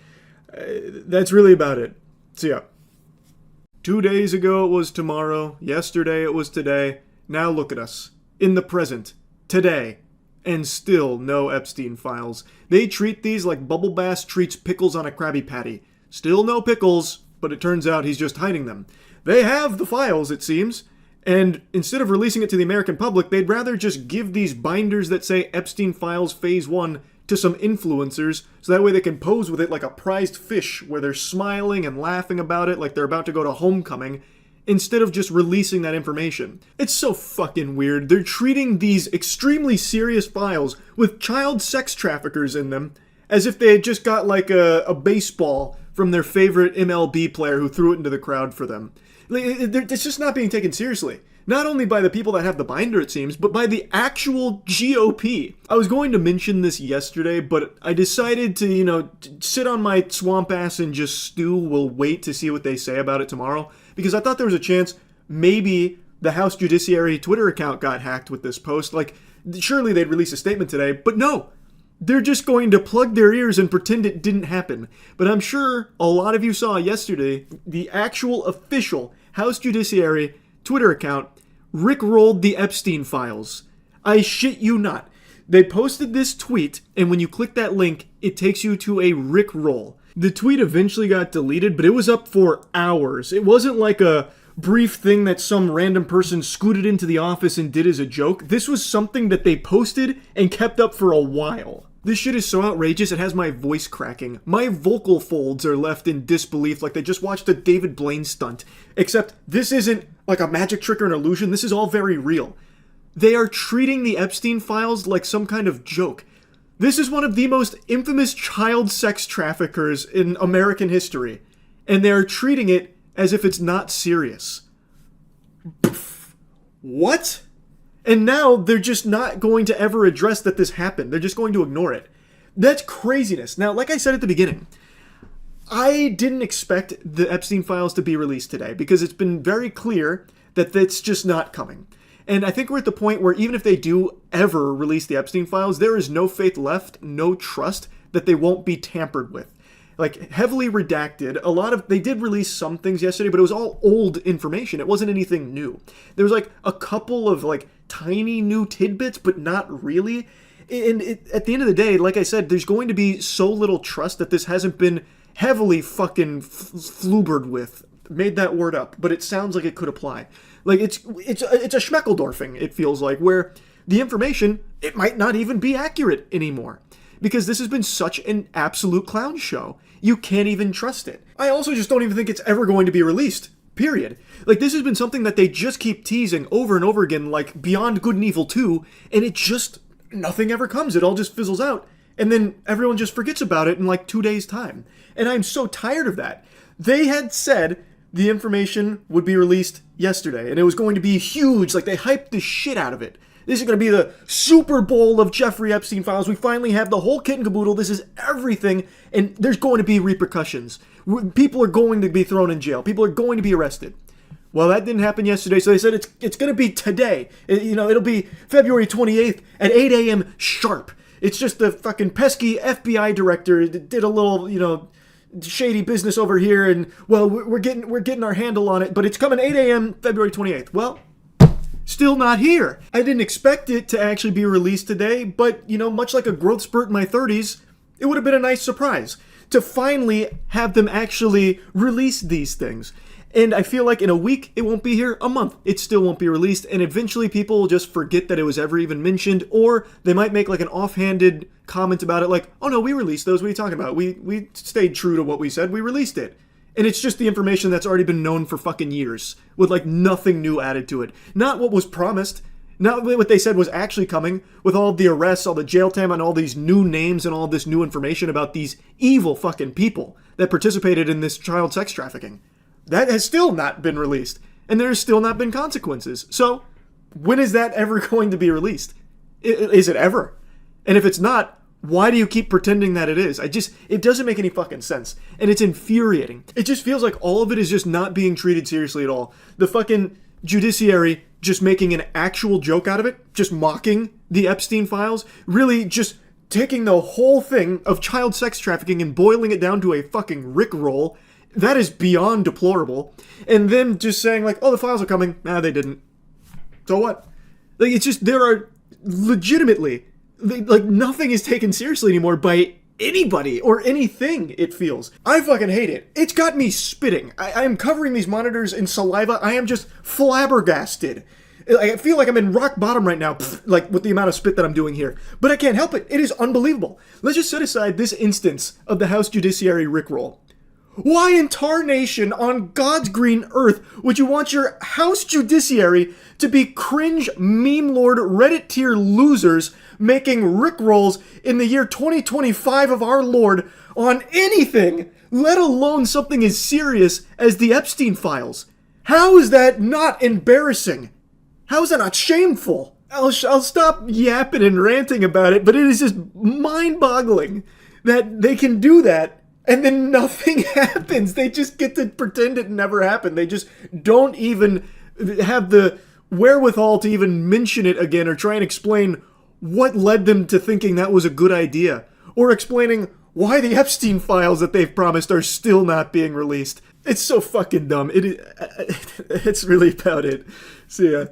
That's really about it. So yeah. 2 days ago it was tomorrow. Yesterday it was today. Now look at us. In the present. Today. And still no Epstein files. They treat these like Bubble Bass treats pickles on a Krabby Patty. Still no pickles, but it turns out he's just hiding them. They have the files, it seems. And instead of releasing it to the American public, they'd rather just give these binders that say Epstein Files Phase 1 to some influencers, so that way they can pose with it like a prized fish, where they're smiling and laughing about it like they're about to go to homecoming, instead of just releasing that information. It's so fucking weird. They're treating these extremely serious files with child sex traffickers in them as if they had just got like a baseball from their favorite MLB player who threw it into the crowd for them. It's just not being taken seriously. Not only by the people that have the binder, it seems, but by the actual GOP. I was going to mention this yesterday, but I decided to, sit on my swamp ass and just stew. We'll wait to see what they say about it tomorrow, because I thought there was a chance maybe the House Judiciary Twitter account got hacked with this post. Like, surely they'd release a statement today, but no. They're just going to plug their ears and pretend it didn't happen. But I'm sure a lot of you saw yesterday the actual official House Judiciary Twitter account rickrolled the Epstein Files. I shit you not. They posted this tweet, and when you click that link, it takes you to a rickroll. The tweet eventually got deleted, but it was up for hours. It wasn't like a brief thing that some random person scooted into the office and did as a joke. This was something that they posted and kept up for a while. This shit is so outrageous, it has my voice cracking. My vocal folds are left in disbelief like they just watched a David Blaine stunt. Except this isn't like a magic trick or an illusion, this is all very real. They are treating the Epstein Files like some kind of joke. This is one of the most infamous child sex traffickers in American history, and they are treating it as if it's not serious. Pff, what? And now they're just not going to ever address that this happened. They're just going to ignore it. That's craziness. Now, like I said at the beginning, I didn't expect the Epstein Files to be released today because it's been very clear that that's just not coming. And I think we're at the point where even if they do ever release the Epstein Files, there is no faith left, no trust that they won't be tampered with. Like, heavily redacted. They did release some things yesterday, but it was all old information. It wasn't anything new. There was like a couple of like tiny new tidbits, but not really. And at the end of the day, like I said, there's going to be so little trust that this hasn't been heavily fucking flubered with. Made that word up, but it sounds like it could apply. Like, it's a Schmeckeldorfing, it feels like, where the information, it might not even be accurate anymore. Because this has been such an absolute clown show. You can't even trust it. I also just don't even think it's ever going to be released. Period. Like, this has been something that they just keep teasing over and over again, like Beyond Good and Evil 2, and it just, nothing ever comes. It all just fizzles out. And then everyone just forgets about it in like 2 days' time. And I'm so tired of that. They had said the information would be released yesterday, and it was going to be huge. Like, they hyped the shit out of it. This is going to be the Super Bowl of Jeffrey Epstein Files. We finally have the whole kit and caboodle. This is everything, and there's going to be repercussions. People are going to be thrown in jail. People are going to be arrested. Well, that didn't happen yesterday, so they said it's going to be today. It'll be February 28th at 8 a.m. sharp. It's just the fucking pesky FBI director did a little, shady business over here, and, well, we're getting our handle on it, but it's coming 8 a.m. February 28th. Well, still not here. I didn't expect it to actually be released today, but, much like a growth spurt in my 30s, it would have been a nice surprise to finally have them actually release these things. And I feel like in a week, it won't be here. A month, it still won't be released. And eventually people will just forget that it was ever even mentioned, or they might make like an offhanded comment about it like, oh no, we released those. What are you talking about? We stayed true to what we said. We released it. And it's just the information that's already been known for fucking years, with like nothing new added to it. Not what was promised, not what they said was actually coming, with all the arrests, all the jail time, and all these new names and all this new information about these evil fucking people that participated in this child sex trafficking. That has still not been released, and there's still not been consequences. So, when is that ever going to be released? Is it ever? And if it's not, why do you keep pretending that it is? It doesn't make any fucking sense. And it's infuriating. It just feels like all of it is just not being treated seriously at all. The fucking judiciary just making an actual joke out of it, just mocking the Epstein Files, really just taking the whole thing of child sex trafficking and boiling it down to a fucking rickroll. That is beyond deplorable. And then just saying like, oh, the files are coming. Nah, they didn't. So what? Like, it's just, there are legitimately, like, nothing is taken seriously anymore by anybody or anything, it feels. I fucking hate it. It's got me spitting. I am covering these monitors in saliva. I am just flabbergasted. I feel like I'm in rock bottom right now, like with the amount of spit that I'm doing here. But I can't help it. It is unbelievable. Let's just set aside this instance of the House Judiciary rickroll. Why in tarnation on God's green earth would you want your House Judiciary to be cringe meme lord Reddit tier losers making rickrolls in the year 2025 of our Lord on anything, let alone something as serious as the Epstein Files? How is that not embarrassing? How is that not shameful? I'll stop yapping and ranting about it, but it is just mind-boggling that they can do that and then nothing happens. They just get to pretend it never happened. They just don't even have the wherewithal to even mention it again or try and explain what led them to thinking that was a good idea, or explaining why the Epstein Files that they've promised are still not being released. It's so fucking dumb. It's really about it. See ya.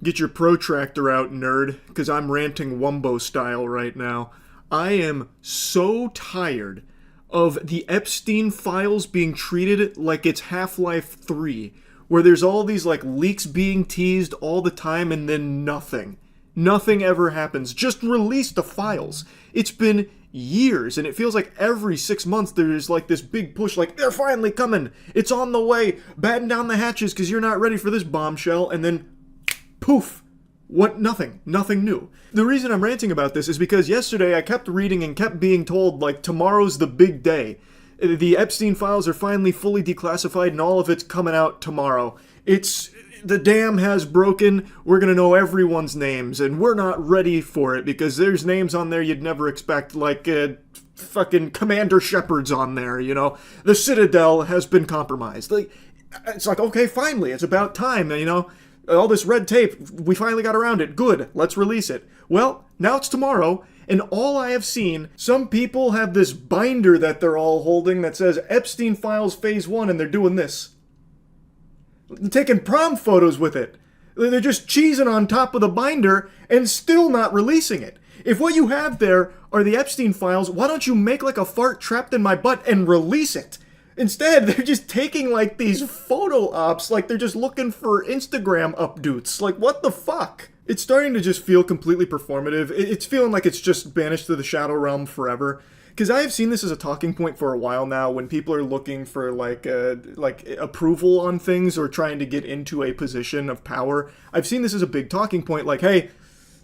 Get your protractor out, nerd, because I'm ranting Wumbo style right now. I am so tired of the Epstein Files being treated like it's Half-Life 3, where there's all these like leaks being teased all the time and then nothing. Nothing ever happens. Just release the files. It's been years, and it feels like every 6 months there's like this big push, like, they're finally coming. It's on the way. Batten down the hatches because you're not ready for this bombshell, and then poof. What? Nothing. Nothing new. The reason I'm ranting about this is because yesterday I kept reading and kept being told, like, tomorrow's the big day. The Epstein Files are finally fully declassified, and all of it's coming out tomorrow. The dam has broken. We're gonna know everyone's names, and we're not ready for it because there's names on there you'd never expect, like fucking Commander Shepard's on there, you know? The Citadel has been compromised. It's like, okay, finally, it's about time, you know? All this red tape, we finally got around it. Good, let's release it. Well, now it's tomorrow, and all I have seen, some people have this binder that they're all holding that says Epstein Files Phase 1, and they're doing this. They're taking prom photos with it. They're just cheesing on top of the binder and still not releasing it. If what you have there are the Epstein Files, why don't you make like a fart trapped in my butt and release it? Instead, they're just taking like these photo ops, like they're just looking for Instagram updates. Like, what the fuck? It's starting to just feel completely performative. It's feeling like it's just banished to the shadow realm forever. Because I have seen this as a talking point for a while now when people are looking for like approval on things or trying to get into a position of power. I've seen this as a big talking point, like, hey,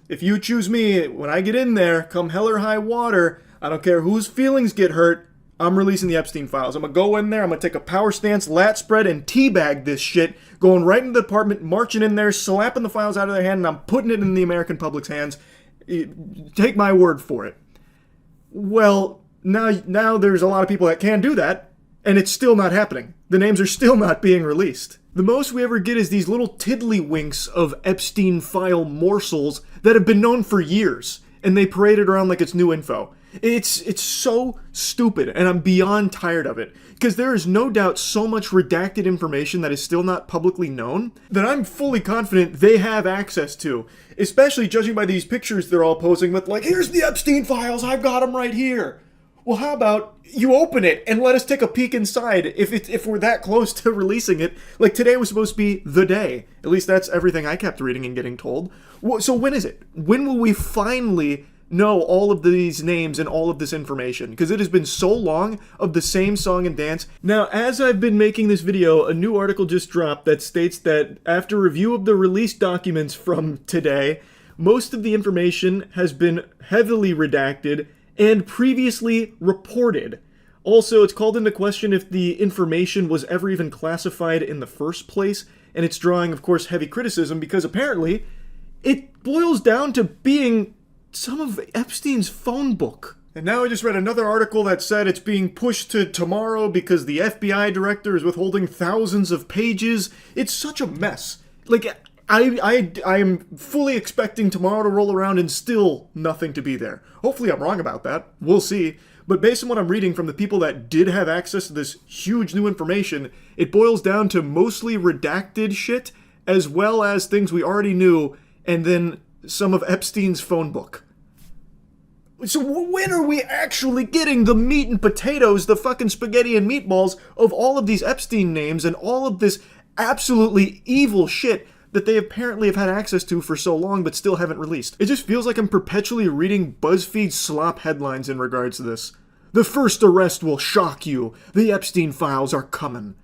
if you choose me, when I get in there, come hell or high water, I don't care whose feelings get hurt, I'm releasing the Epstein Files. I'm going to go in there, I'm going to take a power stance, lat spread, and teabag this shit, going right into the department, marching in there, slapping the files out of their hand, and I'm putting it in the American public's hands. Take my word for it. Well, now there's a lot of people that can do that, and it's still not happening. The names are still not being released. The most we ever get is these little tiddlywinks of Epstein file morsels that have been known for years, and they parade it around like it's new info. It's so stupid, and I'm beyond tired of it, because there is no doubt so much redacted information that is still not publicly known that I'm fully confident they have access to, especially judging by these pictures they're all posing with, like, here's the Epstein Files, I've got them right here. Well, how about you open it and let us take a peek inside if we're that close to releasing it? Like, today was supposed to be the day. At least that's everything I kept reading and getting told. So when is it? When will we finally know all of these names and all of this information? Because it has been so long of the same song and dance. Now, as I've been making this video, a new article just dropped that states that after review of the release documents from today, most of the information has been heavily redacted and previously reported. Also, it's called into question if the information was ever even classified in the first place, and it's drawing, of course, heavy criticism because apparently it boils down to being some of Epstein's phone book. And now I just read another article that said it's being pushed to tomorrow because the FBI director is withholding thousands of pages. It's such a mess. Like, I am fully expecting tomorrow to roll around and still nothing to be there. Hopefully I'm wrong about that. We'll see. But based on what I'm reading from the people that did have access to this huge new information, it boils down to mostly redacted shit, as well as things we already knew, and then some of Epstein's phone book. So when are we actually getting the meat and potatoes, the fucking spaghetti and meatballs of all of these Epstein names and all of this absolutely evil shit that they apparently have had access to for so long but still haven't released? It just feels like I'm perpetually reading BuzzFeed slop headlines in regards to this. The first arrest will shock you. The Epstein Files are coming.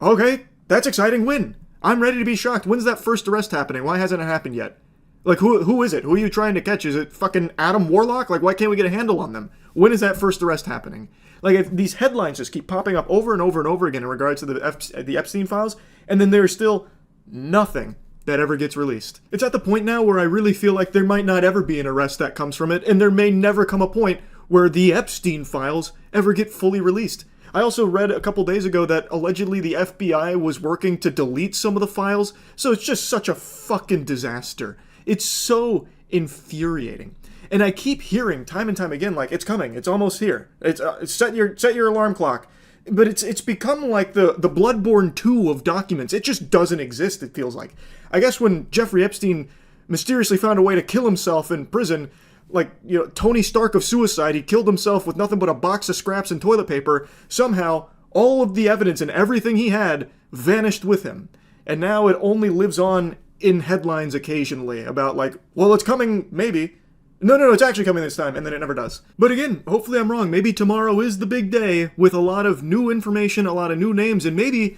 Okay, that's exciting. When? I'm ready to be shocked. When's that first arrest happening? Why hasn't it happened yet? Like, who is it? Who are you trying to catch? Is it fucking Adam Warlock? Like, why can't we get a handle on them? When is that first arrest happening? Like, if these headlines just keep popping up over and over and over again in regards to the Epstein Files, and then there's still nothing that ever gets released. It's at the point now where I really feel like there might not ever be an arrest that comes from it, and there may never come a point where the Epstein Files ever get fully released. I also read a couple days ago that allegedly the FBI was working to delete some of the files, so it's just such a fucking disaster. It's so infuriating. And I keep hearing time and time again, like, it's coming, it's almost here. It's set your alarm clock. But it's become like the Bloodborne 2 of documents. It just doesn't exist, it feels like. I guess when Jeffrey Epstein mysteriously found a way to kill himself in prison, like, you know, Tony Stark of suicide, he killed himself with nothing but a box of scraps and toilet paper. Somehow, all of the evidence and everything he had vanished with him. And now it only lives on in headlines occasionally about, like, well, it's coming, maybe. No, it's actually coming this time, and then it never does. But again, hopefully I'm wrong. Maybe tomorrow is the big day with a lot of new information, a lot of new names, and maybe,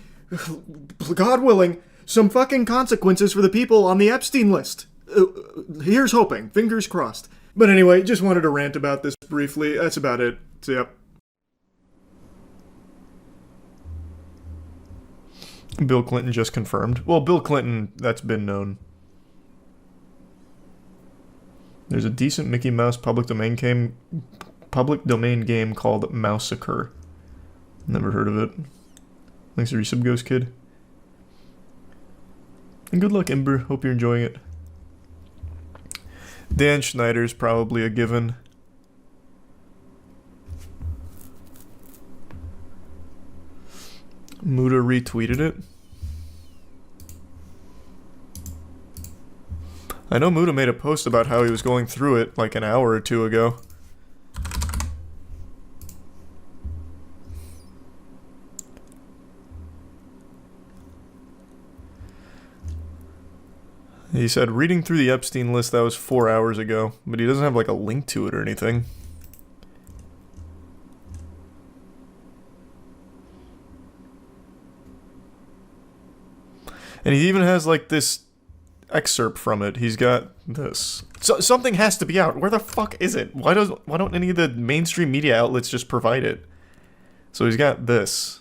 God willing, some fucking consequences for the people on the Epstein list. Here's hoping. Fingers crossed. But anyway, just wanted to rant about this briefly. That's about it. So, yep. Bill Clinton just confirmed. Well, Bill Clinton, that's been known. There's a decent Mickey Mouse public domain game called Mousacre. Never heard of it. Thanks for resub, Ghost Kid. And good luck, Ember. Hope you're enjoying it. Dan Schneider's probably a given. Muda retweeted it. I know Muda made a post about how he was going through it like an hour or two ago. He said, reading through the Epstein list, that was 4 hours ago, but he doesn't have like a link to it or anything. And he even has like this excerpt from it. He's got this. So something has to be out. Where the fuck is it? Why don't any of the mainstream media outlets just provide it? So he's got this.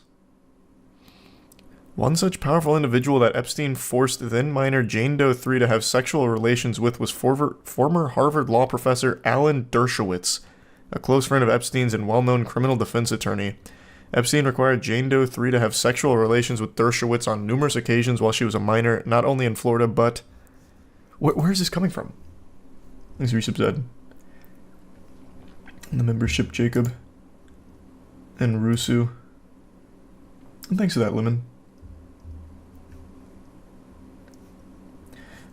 One such powerful individual that Epstein forced then minor Jane Doe 3 to have sexual relations with was former Harvard law professor Alan Dershowitz, a close friend of Epstein's and well-known criminal defense attorney. Epstein required Jane Doe 3 to have sexual relations with Dershowitz on numerous occasions while she was a minor, not only in Florida, but... Where is this coming from? Thanks for resub, and the membership, Jacob. And Rusu. And thanks for that, Lemon.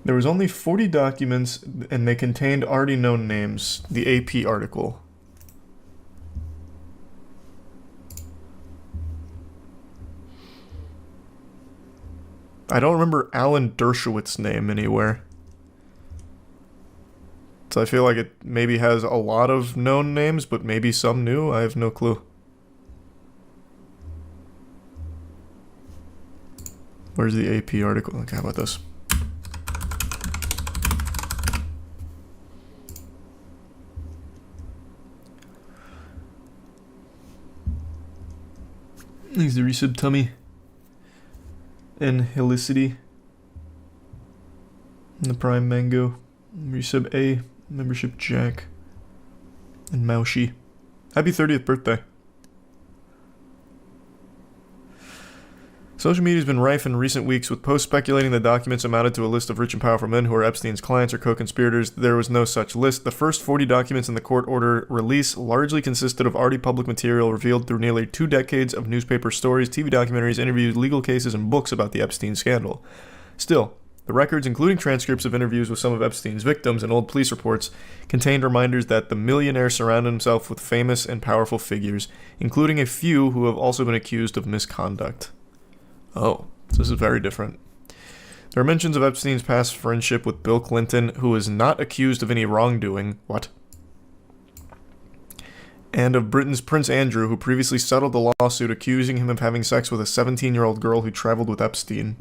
There was only 40 documents, and they contained already known names. The AP article. I don't remember Alan Dershowitz's name anywhere. So I feel like it maybe has a lot of known names, but maybe some new. I have no clue. Where's the AP article? Okay, how about this? Thanks the resub, Tummy. And Helicity. And the Prime Mango. Resub A. Membership Jack. And Maushi. Happy 30th birthday. Social media has been rife in recent weeks with posts speculating the documents amounted to a list of rich and powerful men who are Epstein's clients or co-conspirators. There was no such list. The first 40 documents in the court order release largely consisted of already public material revealed through nearly 2 decades of newspaper stories, TV documentaries, interviews, legal cases, and books about the Epstein scandal. Still, the records, including transcripts of interviews with some of Epstein's victims and old police reports, contained reminders that the millionaire surrounded himself with famous and powerful figures, including a few who have also been accused of misconduct. Oh, so this is very different. There are mentions of Epstein's past friendship with Bill Clinton, who is not accused of any wrongdoing. What? And of Britain's Prince Andrew, who previously settled a lawsuit accusing him of having sex with a 17-year-old girl who traveled with Epstein.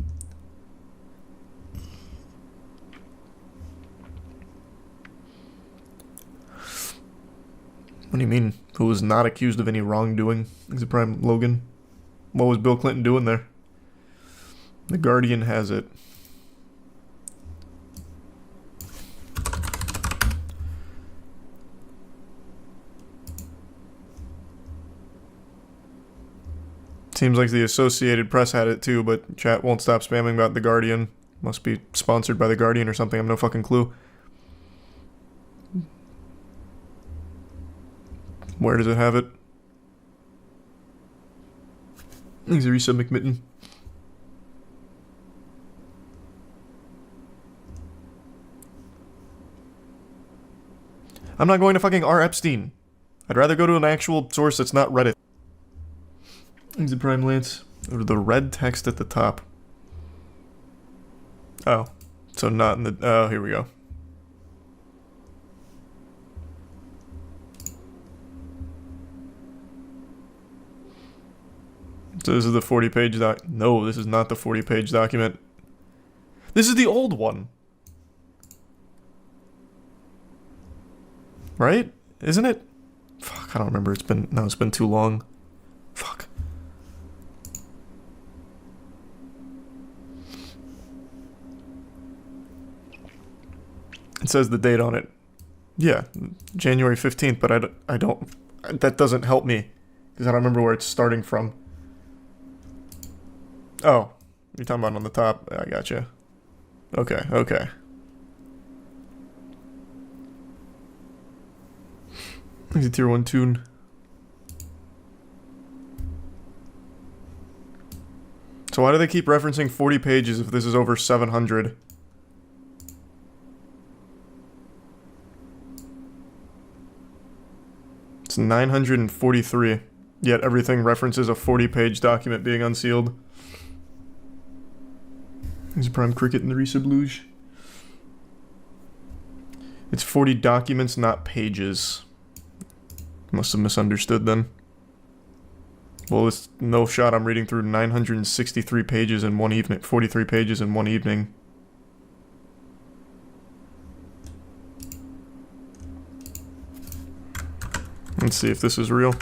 What do you mean, who was not accused of any wrongdoing? Is it Prime Logan? What was Bill Clinton doing there? The Guardian has it. Seems like the Associated Press had it too, but chat won't stop spamming about The Guardian. Must be sponsored by The Guardian or something, I have no fucking clue. Where does it have it? Thanks, Arisa McMitten. I'm not going to fucking R. Epstein. I'd rather go to an actual source that's not Reddit. Thanks, Prime Lance. Go to the red text at the top. Oh. So not in the... Oh, here we go. So this is the 40-page doc... No, this is not the 40-page document. This is the old one. Right? Isn't it? Fuck, I don't remember. It's been too long. Fuck. It says the date on it. Yeah, January 15th, but I don't, that doesn't help me, because I don't remember where it's starting from. Oh, you're talking about on the top. I gotcha. Okay, okay. Here's a tier 1 tune. So why do they keep referencing 40 pages if this is over 700? It's 943, yet everything references a 40-page document being unsealed. There's a prime cricket in the resubluge. It's 40 documents, not pages. Must have misunderstood then. Well, it's no shot I'm reading through 963 pages in one evening, 43 pages in one evening. Let's see if this is real.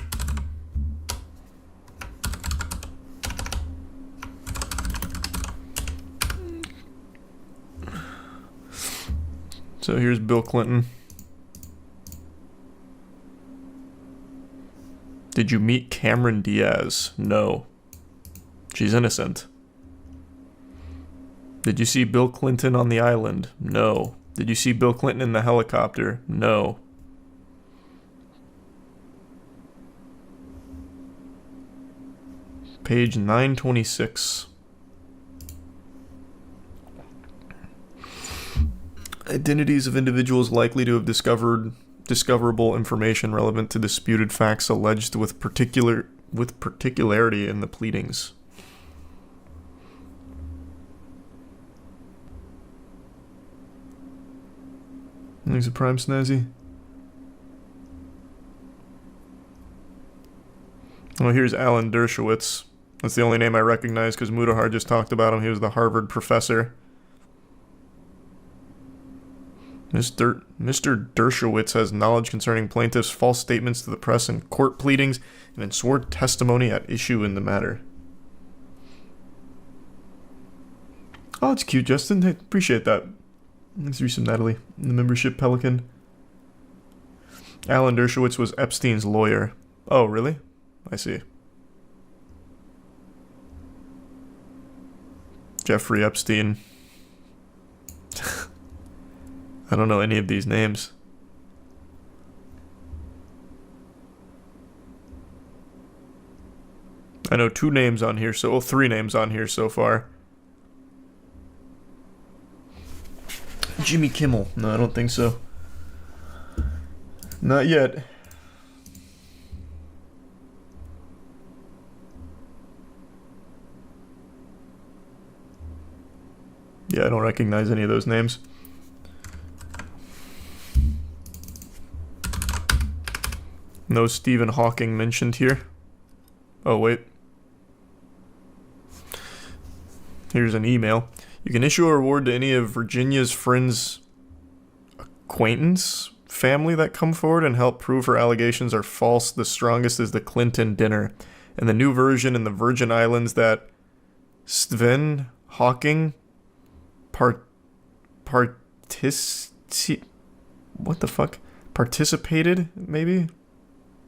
So here's Bill Clinton. Did you meet Cameron Diaz? No. She's innocent. Did you see Bill Clinton on the island? No. Did you see Bill Clinton in the helicopter? No. Page 926. Identities of individuals likely to have discoverable information relevant to disputed facts alleged with particularity in the pleadings. There's a prime snazzy. Well, here's Alan Dershowitz. That's the only name I recognize because Mudahar just talked about him. He was the Harvard professor. Mr. Dershowitz has knowledge concerning plaintiffs' false statements to the press and court pleadings and in sworn testimony at issue in the matter. Oh, it's cute, Justin. I appreciate that. Let's read some Natalie. The membership Pelican. Alan Dershowitz was Epstein's lawyer. Oh, really? I see. Jeffrey Epstein. I don't know any of these names. I know three names on here so far. Jimmy Kimmel. No, I don't think so. Not yet. Yeah, I don't recognize any of those names. No Stephen Hawking mentioned here. Oh, wait. Here's an email. You can issue a reward to any of Virginia's friends' acquaintance family that come forward and help prove her allegations are false. The strongest is the Clinton dinner. And the new version in the Virgin Islands that Stephen Hawking participated, maybe?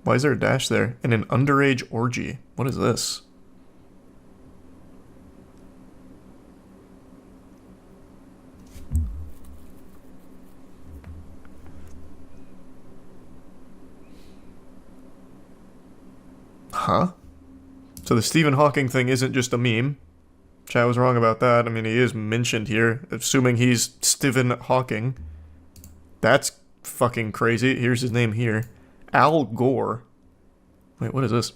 Why is there a dash there? In an underage orgy. What is this? Huh? So the Stephen Hawking thing isn't just a meme. Chat was wrong about that. I mean, he is mentioned here, assuming he's Stephen Hawking. That's fucking crazy. Here's his name here. Al Gore. Wait, what is this?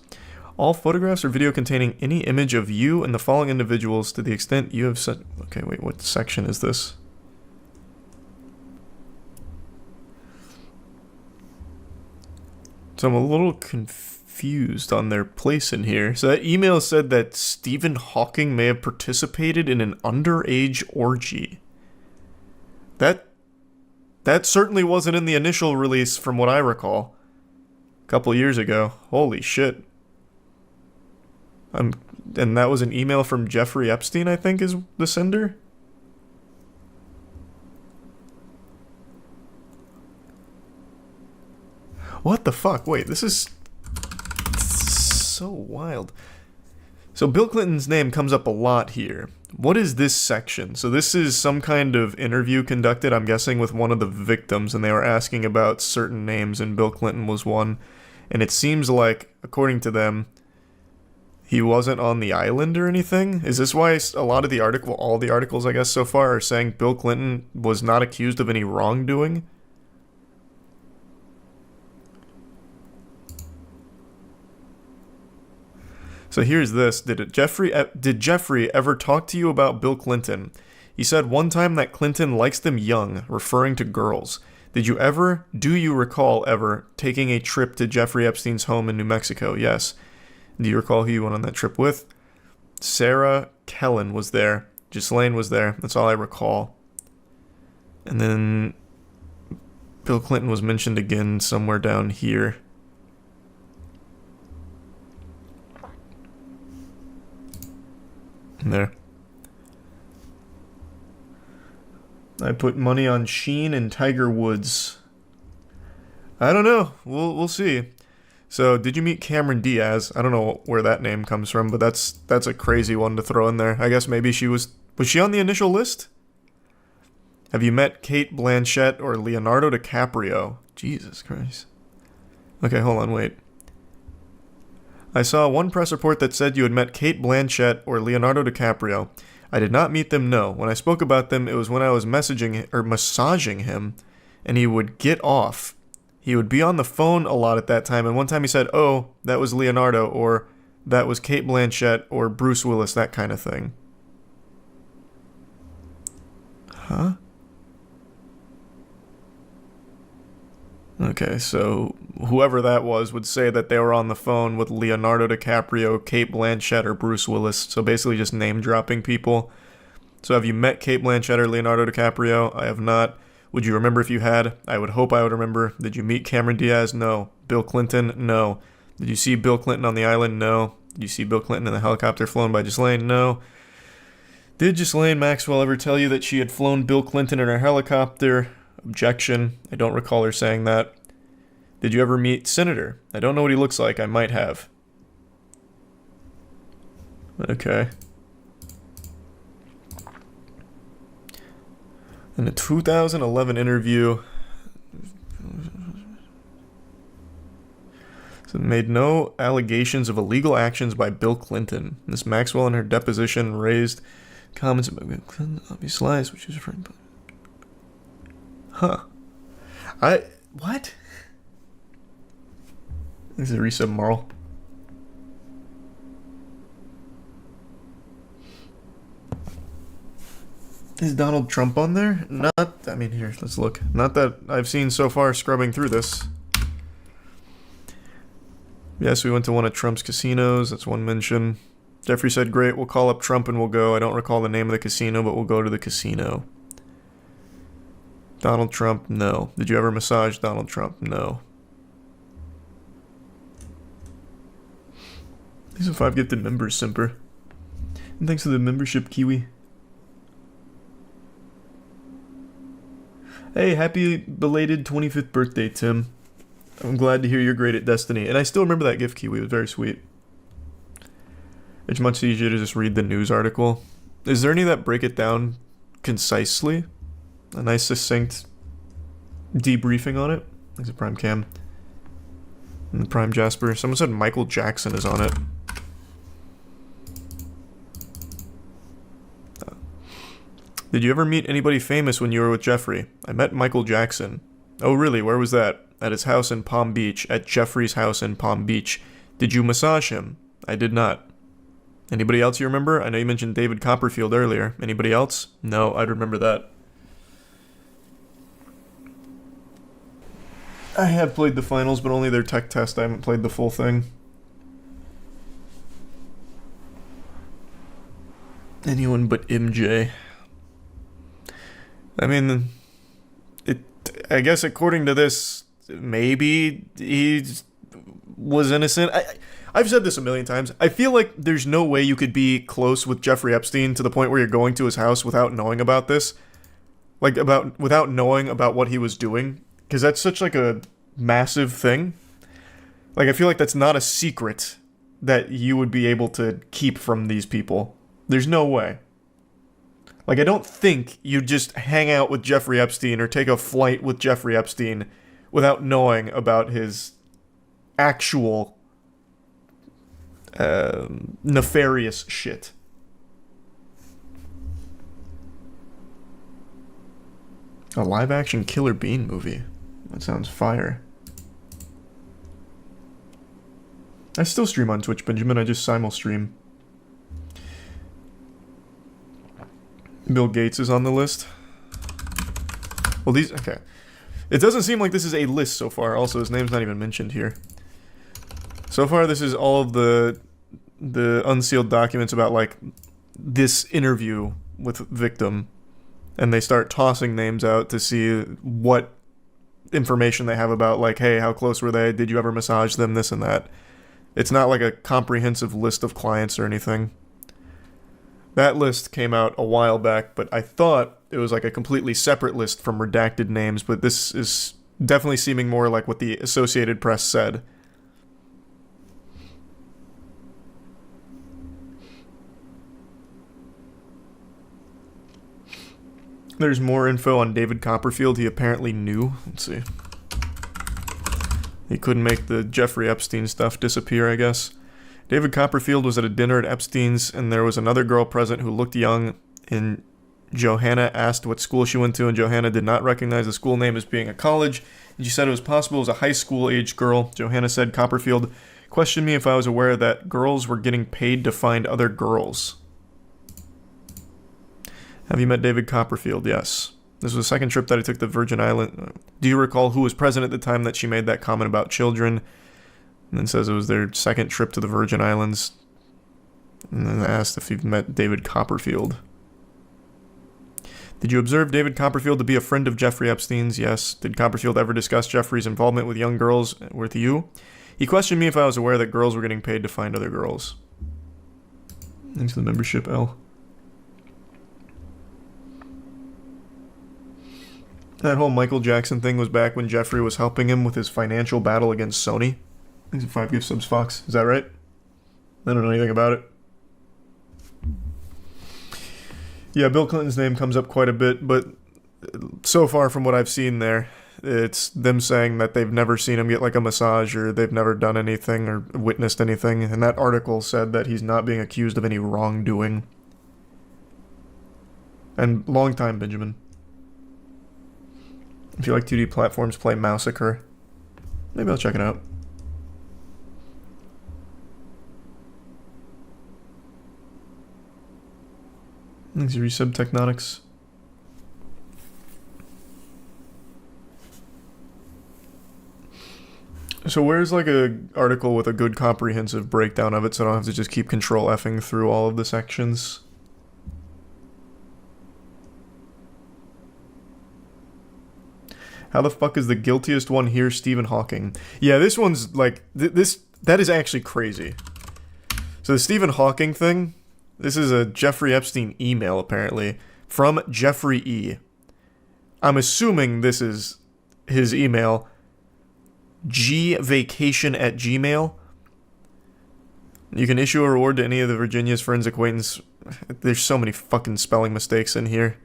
All photographs or video containing any image of you and the following individuals to the extent you have set... Okay, wait, what section is this? So I'm a little confused on their place in here. So that email said that Stephen Hawking may have participated in an underage orgy. That certainly wasn't in the initial release from what I recall. A couple years ago. Holy shit. And that was an email from Jeffrey Epstein, I think, is the sender? What the fuck? Wait, this is so wild. So Bill Clinton's name comes up a lot here. What is this section? So this is some kind of interview conducted, I'm guessing, with one of the victims, and they were asking about certain names, and Bill Clinton was one. And it seems like, according to them, he wasn't on the island or anything? Is this why a lot of the article, all the articles, I guess, so far are saying Bill Clinton was not accused of any wrongdoing? So here's this. Did Jeffrey ever talk to you about Bill Clinton? He said one time that Clinton likes them young, referring to girls. Do you recall ever taking a trip to Jeffrey Epstein's home in New Mexico? Yes. Do you recall who you went on that trip with? Sarah Kellen was there. Ghislaine was there. That's all I recall. And then Bill Clinton was mentioned again somewhere down here. There. I put money on Sheen and Tiger Woods. I don't know. We'll see. So, did you meet Cameron Diaz? I don't know where that name comes from, but that's a crazy one to throw in there. I guess maybe she was she on the initial list? Have you met Kate Blanchett or Leonardo DiCaprio? Jesus Christ. Okay, hold on, wait. I saw one press report that said you had met Kate Blanchett or Leonardo DiCaprio. I did not meet them, no. When I spoke about them, it was when I was massaging him, and he would get off. He would be on the phone a lot at that time, and one time he said, oh, that was Leonardo, or that was Kate Blanchett, or Bruce Willis, that kind of thing. Huh? Okay, so whoever that was would say that they were on the phone with Leonardo DiCaprio, Kate Blanchett, or Bruce Willis. So basically just name-dropping people. So have you met Kate Blanchett or Leonardo DiCaprio? I have not. Would you remember if you had? I would hope I would remember. Did you meet Cameron Diaz? No. Bill Clinton? No. Did you see Bill Clinton on the island? No. Did you see Bill Clinton in the helicopter flown by Ghislaine? No. Did Ghislaine Maxwell ever tell you that she had flown Bill Clinton in her helicopter? Objection. I don't recall her saying that. Did you ever meet Senator? I don't know what he looks like. I might have. Okay. In a 2011 interview, so made no allegations of illegal actions by Bill Clinton. Ms. Maxwell in her deposition raised comments about Bill Clinton, obvious lies, which is referring to. Huh. What? This is a resub moral. Is Donald Trump on there? Here, let's look. Not that I've seen so far scrubbing through this. Yes, we went to one of Trump's casinos. That's one mention. Jeffrey said, great, we'll call up Trump and we'll go. I don't recall the name of the casino, but we'll go to the casino. Donald Trump, no. Did you ever massage Donald Trump? No. These are 5 gifted members, Simper. And thanks for the membership, Kiwi. Hey, happy belated 25th birthday, Tim. I'm glad to hear you're great at Destiny. And I still remember that gift, Kiwi. It was very sweet. It's much easier to just read the news article. Is there any that break it down concisely? A nice succinct debriefing on it. There's a Prime Cam. And the Prime Jasper. Someone said Michael Jackson is on it. Did you ever meet anybody famous when you were with Jeffrey? I met Michael Jackson. Oh really? Where was that? At his house in Palm Beach. At Jeffrey's house in Palm Beach. Did you massage him? I did not. Anybody else you remember? I know you mentioned David Copperfield earlier. Anybody else? No, I'd remember that. I have played the finals, but only their tech test. I haven't played the full thing. Anyone but MJ. I mean, I guess according to this, maybe he was innocent. I've said this a million times. I feel like there's no way you could be close with Jeffrey Epstein to the point where you're going to his house without knowing about this. Without knowing about what he was doing. Because that's such like a massive thing. Like, I feel like that's not a secret that you would be able to keep from these people. There's no way. Like, I don't think you just hang out with Jeffrey Epstein or take a flight with Jeffrey Epstein without knowing about his actual nefarious shit. A live-action Killer Bean movie. That sounds fire. I still stream on Twitch, Benjamin. I just simul-stream. Bill Gates is on the list. Well, these... Okay. It doesn't seem like this is a list so far. Also, his name's not even mentioned here. So far, this is all of the unsealed documents about, like, this interview with victim. And they start tossing names out to see what information they have about, like, hey, how close were they? Did you ever massage them? This and that. It's not like a comprehensive list of clients or anything. That list came out a while back, but I thought it was like a completely separate list from redacted names, but this is definitely seeming more like what the Associated Press said. There's more info on David Copperfield he apparently knew. Let's see. He couldn't make the Jeffrey Epstein stuff disappear, I guess. David Copperfield was at a dinner at Epstein's, and there was another girl present who looked young, and Johanna asked what school she went to, and Johanna did not recognize the school name as being a college, and she said it was possible it was a high school-aged girl. Johanna said Copperfield questioned me if I was aware that girls were getting paid to find other girls. Have you met David Copperfield? Yes. This was the second trip that I took to Virgin Island. Do you recall who was present at the time that she made that comment about children? And then says it was their second trip to the Virgin Islands. And then asked if you've met David Copperfield. Did you observe David Copperfield to be a friend of Jeffrey Epstein's? Yes. Did Copperfield ever discuss Jeffrey's involvement with young girls with you? He questioned me if I was aware that girls were getting paid to find other girls. Thanks for the membership, L. That whole Michael Jackson thing was back when Jeffrey was helping him with his financial battle against Sony. Thanks for 5 gift subs, Fox. Is that right? I don't know anything about it. Yeah, Bill Clinton's name comes up quite a bit, but so far from what I've seen there, it's them saying that they've never seen him get like a massage or they've never done anything or witnessed anything. And that article said that he's not being accused of any wrongdoing. And long time, Benjamin. If you like 2D platforms, play Massacre. Maybe I'll check it out. Thanks, Resub Technonics. So where's like a article with a good comprehensive breakdown of it so I don't have to just keep control F'ing through all of the sections? How the fuck is the guiltiest one here Stephen Hawking? Yeah, this one's like, that is actually crazy. So the Stephen Hawking thing, this is a Jeffrey Epstein email apparently, from Jeffrey E. I'm assuming this is his email, gvacation@gmail. You can issue a reward to any of the Virginia's friends acquaintance. There's so many fucking spelling mistakes in here.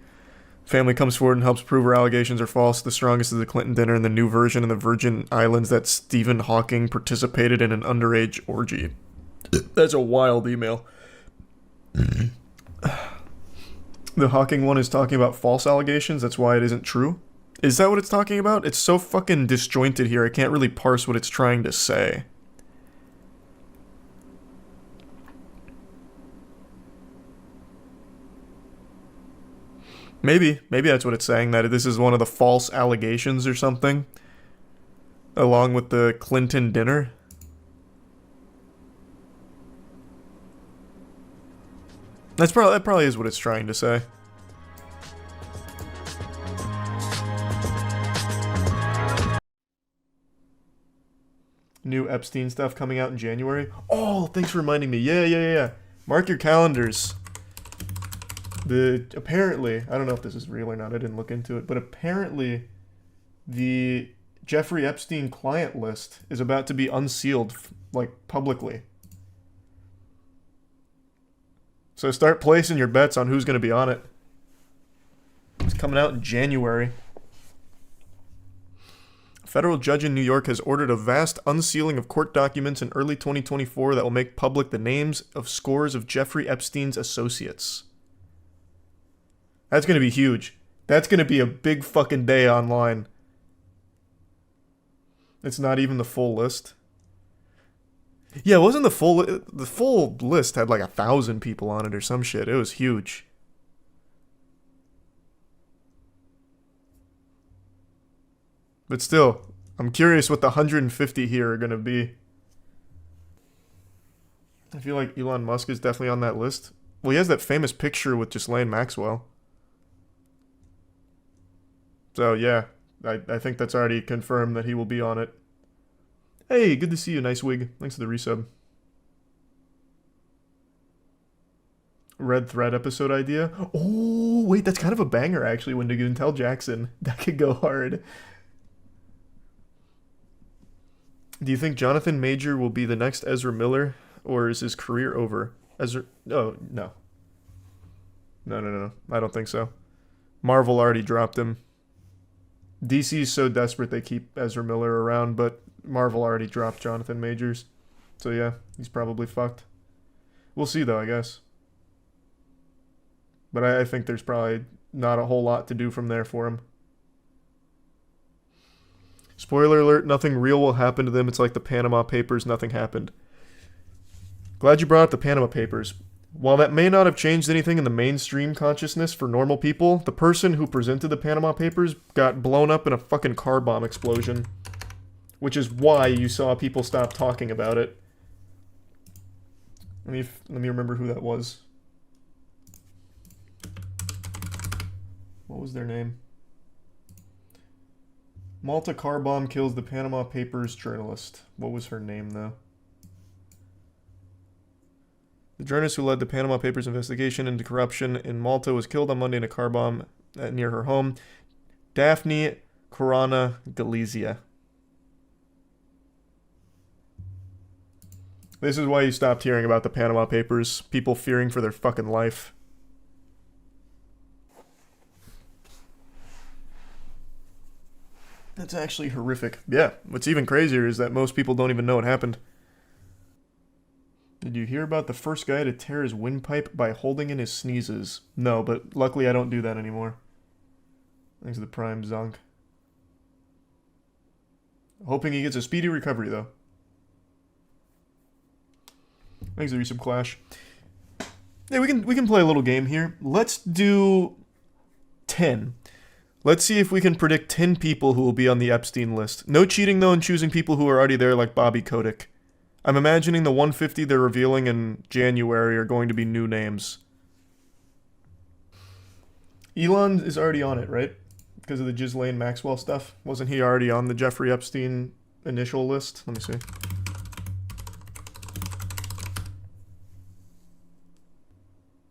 Family comes forward and helps prove her allegations are false. The strongest is the Clinton dinner and the new version in the Virgin Islands that Stephen Hawking participated in an underage orgy. That's a wild email. The Hawking one is talking about false allegations. That's why it isn't true. Is that what it's talking about? It's so fucking disjointed here. I can't really parse what it's trying to say. Maybe that's what it's saying, that this is one of the false allegations or something, along with the Clinton dinner. That probably is what it's trying to say. New Epstein stuff coming out in January. Oh, thanks for reminding me. Yeah. Mark your calendars. Apparently, I don't know if this is real or not, I didn't look into it, but apparently the Jeffrey Epstein client list is about to be unsealed, like, publicly. So start placing your bets on who's going to be on it. It's coming out in January. A federal judge in New York has ordered a vast unsealing of court documents in early 2024 that will make public the names of scores of Jeffrey Epstein's associates. That's going to be huge. That's going to be a big fucking day online. It's not even the full list. Yeah, it wasn't the full list had like 1,000 people on it or some shit. It was huge. But still, I'm curious what the 150 here are going to be. I feel like Elon Musk is definitely on that list. Well, he has that famous picture with Ghislaine Maxwell. So, yeah, I think that's already confirmed that he will be on it. Hey, good to see you. Nice wig. Thanks for the resub. Red Thread episode idea. Oh, wait, that's kind of a banger, actually, Wendigoon. Tell Jackson. That could go hard. Do you think Jonathan Major will be the next Ezra Miller, or is his career over? Oh, no. No. I don't think so. Marvel already dropped him. DC's so desperate they keep Ezra Miller around, but Marvel already dropped Jonathan Majors. So yeah, he's probably fucked. We'll see though, I guess. But I think there's probably not a whole lot to do from there for him. Spoiler alert, nothing real will happen to them. It's like the Panama Papers, nothing happened. Glad you brought up the Panama Papers. While that may not have changed anything in the mainstream consciousness for normal people, the person who presented the Panama Papers got blown up in a fucking car bomb explosion. Which is why you saw people stop talking about it. Let me remember who that was. What was their name? Malta car bomb kills the Panama Papers journalist. What was her name, though? The journalist who led the Panama Papers investigation into corruption in Malta was killed on Monday in a car bomb near her home. Daphne Caruana Galizia. This is why you stopped hearing about the Panama Papers. People fearing for their fucking life. That's actually horrific. Yeah, what's even crazier is that most people don't even know what happened. Did you hear about the first guy to tear his windpipe by holding in his sneezes? No, but luckily I don't do that anymore. Thanks to the Prime Zonk. Hoping he gets a speedy recovery, though. Thanks to the resub Clash. Yeah, we can play a little game here. Let's do 10. Let's see if we can predict 10 people who will be on the Epstein list. No cheating, though, and choosing people who are already there like Bobby Kotick. I'm imagining the 150 they're revealing in January are going to be new names. Elon is already on it, right? Because of the Ghislaine Maxwell stuff. Wasn't he already on the Jeffrey Epstein initial list? Let me see.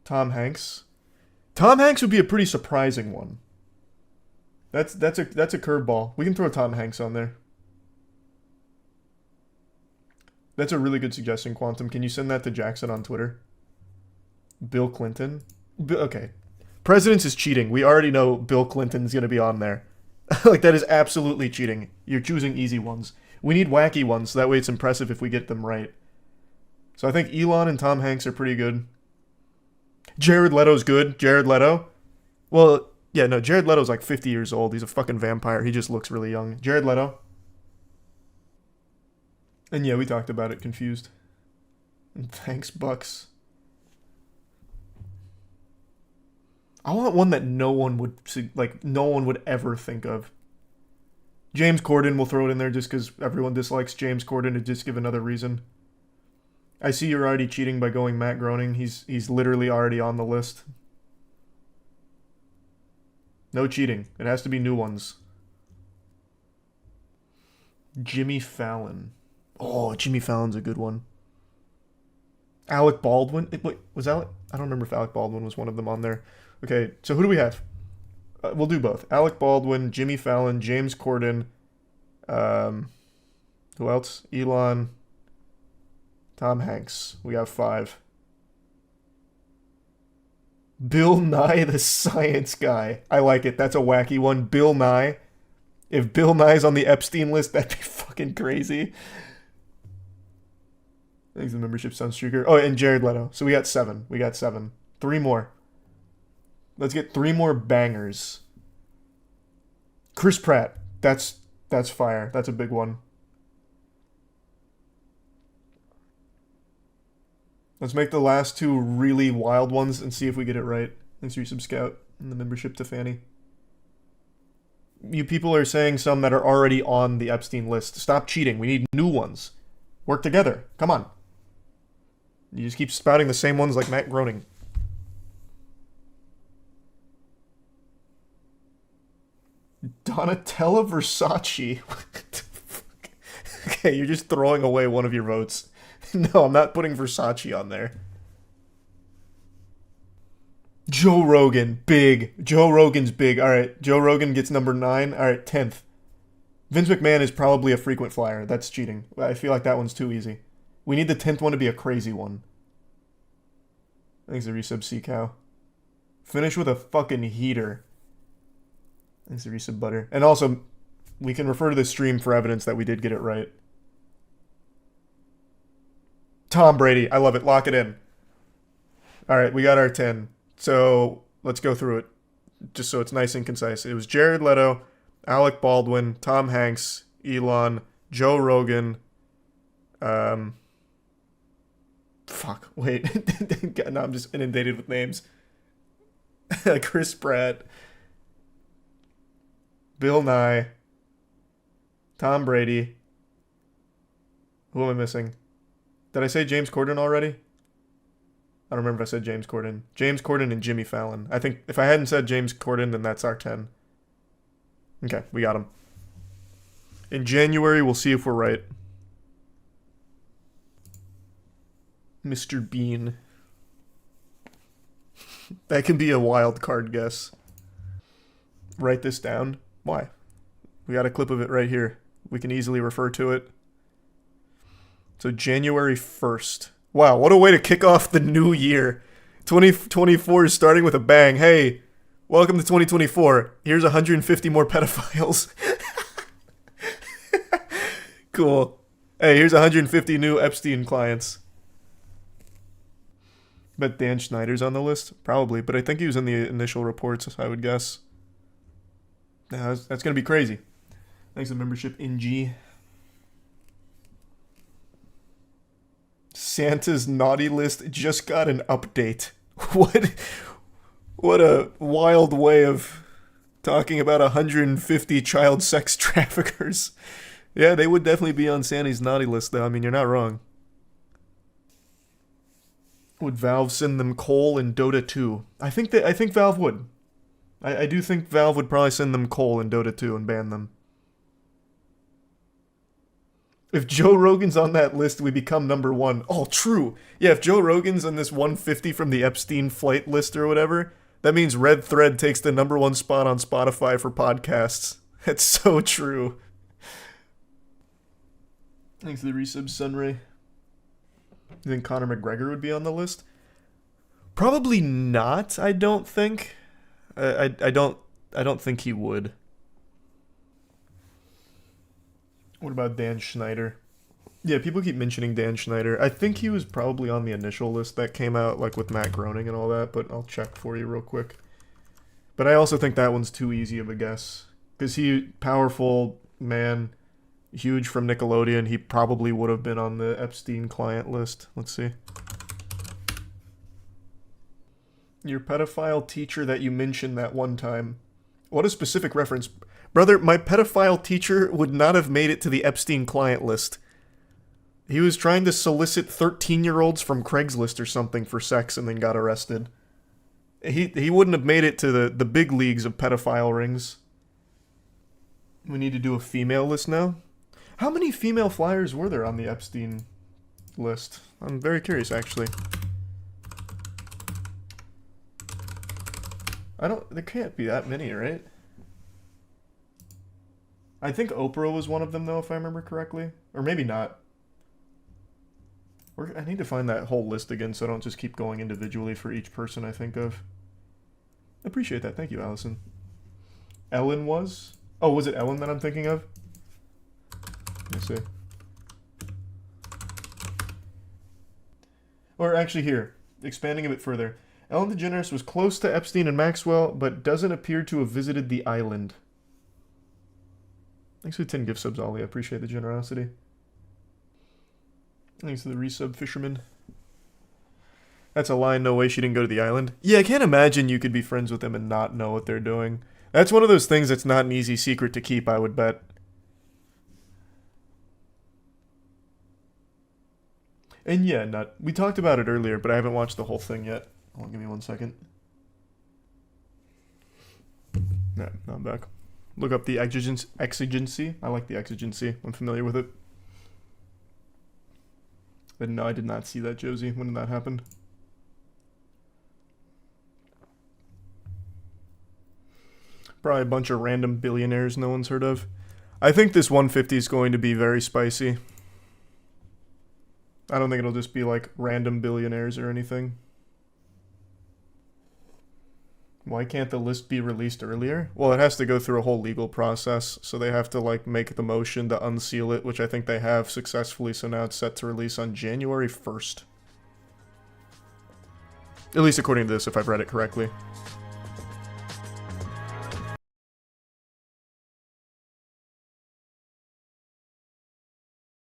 Tom Hanks. Tom Hanks would be a pretty surprising one. That's a curveball. We can throw Tom Hanks on there. That's a really good suggestion, Quantum. Can you send that to Jackson on Twitter? Bill Clinton? Okay. Presidents is cheating. We already know Bill Clinton's going to be on there. Like, that is absolutely cheating. You're choosing easy ones. We need wacky ones, so that way it's impressive if we get them right. So I think Elon and Tom Hanks are pretty good. Jared Leto's good. Jared Leto? Well, yeah, no, Jared Leto's like 50 years old. He's a fucking vampire. He just looks really young. Jared Leto? And yeah, we talked about it. Confused. And thanks, Bucks. I want one that no one would ever think of. James Corden, we'll throw it in there just because everyone dislikes James Corden to just give another reason. I see you're already cheating by going Matt Groening. He's literally already on the list. No cheating. It has to be new ones. Jimmy Fallon. Oh, Jimmy Fallon's a good one. Alec Baldwin. Wait, was Alec? I don't remember if Alec Baldwin was one of them on there. Okay, so who do we have? We'll do both. Alec Baldwin, Jimmy Fallon, James Corden, Who else? Elon. Tom Hanks. We got 5. Bill Nye the Science Guy. I like it. That's a wacky one. Bill Nye. If Bill Nye's on the Epstein list, that'd be fucking crazy. Thanks the membership, Sunstreaker. Oh, and Jared Leto. So we got 7. 3 more. Let's get 3 more bangers. Chris Pratt. That's fire. That's a big one. Let's make the last 2 really wild ones and see if we get it right. Thanks for your sub scout and the membership to Fanny. You people are saying some that are already on the Epstein list. Stop cheating. We need new ones. Work together. Come on. You just keep spouting the same ones like Matt Groening. Donatella Versace. What the fuck? Okay, you're just throwing away one of your votes. No, I'm not putting Versace on there. Joe Rogan, big. Joe Rogan's big. All right, Joe Rogan gets number 9. All right, 10th. Vince McMahon is probably a frequent flyer. That's cheating. I feel like that one's too easy. We need the 10th one to be a crazy one. Thanks a resub, C-Cow. Finish with a fucking heater. Thanks a resub, Butter. And also, we can refer to the stream for evidence that we did get it right. Tom Brady. I love it. Lock it in. All right, we got our 10. So let's go through it, just so it's nice and concise. It was Jared Leto, Alec Baldwin, Tom Hanks, Elon, Joe Rogan. Fuck. Wait. No, I'm just inundated with names. Chris Pratt, Bill Nye, Tom Brady. Who am I missing? Did I say James Corden already? I don't remember if I said James Corden. James Corden and Jimmy Fallon. I think if I hadn't said James Corden, then that's our 10. Okay, we got him. In January, we'll see if we're right. Mr. Bean. That can be a wild card guess. Write this down. Why? We got a clip of it right here. We can easily refer to it. So January 1st. Wow, what a way to kick off the new year. 2024 is starting with a bang. Hey, welcome to 2024. Here's 150 more pedophiles. Cool. Hey, here's 150 new Epstein clients. Bet Dan Schneider's on the list? Probably, but I think he was in the initial reports, I would guess. Yeah, that's going to be crazy. Thanks for the membership, NG. Santa's naughty list just got an update. What a wild way of talking about 150 child sex traffickers. Yeah, they would definitely be on Santa's naughty list, though. I mean, you're not wrong. Would Valve send them coal in Dota 2? I think Valve would. I do think Valve would probably send them coal in Dota 2 and ban them. If Joe Rogan's on that list, we become number 1. Oh, true. Yeah, if Joe Rogan's on this 150 from the Epstein flight list or whatever, that means Red Thread takes the number 1 spot on Spotify for podcasts. That's so true. Thanks for the resub, Sunray. You think Conor McGregor would be on the list? Probably not, I don't think. I don't think he would. What about Dan Schneider? Yeah, people keep mentioning Dan Schneider. I think he was probably on the initial list that came out, like with Matt Groening and all that, but I'll check for you real quick. But I also think that one's too easy of a guess. Because powerful man, huge from Nickelodeon, he probably would have been on the Epstein client list. Let's see. Your pedophile teacher that you mentioned that one time. What a specific reference. Brother, my pedophile teacher would not have made it to the Epstein client list. He was trying to solicit 13-year-olds from Craigslist or something for sex and then got arrested. He wouldn't have made it to the big leagues of pedophile rings. We need to do a female list now. How many female flyers were there on the Epstein list? I'm very curious, actually. There can't be that many, right? I think Oprah was one of them, though, if I remember correctly. Or maybe not. I need to find that whole list again so I don't just keep going individually for each person I think of. Appreciate that. Thank you, Allison. Ellen was? Oh, was it Ellen that I'm thinking of? Let me see. Or actually here, expanding a bit further. Ellen DeGeneres was close to Epstein and Maxwell, but doesn't appear to have visited the island. Thanks for the 10 gift subs, Ollie. I appreciate the generosity. Thanks to the resub fisherman. That's a line, no way she didn't go to the island. Yeah, I can't imagine you could be friends with them and not know what they're doing. That's one of those things that's not an easy secret to keep, I would bet. And yeah, we talked about it earlier, but I haven't watched the whole thing yet. Hold on, give me 1 second. No, I'm back. Look up the exigency. I like the exigency. I'm familiar with it. But no, I did not see that, Josie. When did that happen? Probably a bunch of random billionaires no one's heard of. I think this 150 is going to be very spicy. I don't think it'll just be like random billionaires or anything. Why can't the list be released earlier? Well, it has to go through a whole legal process, so they have to like make the motion to unseal it, which I think they have successfully, so now it's set to release on January 1st. At least according to this, if I've read it correctly.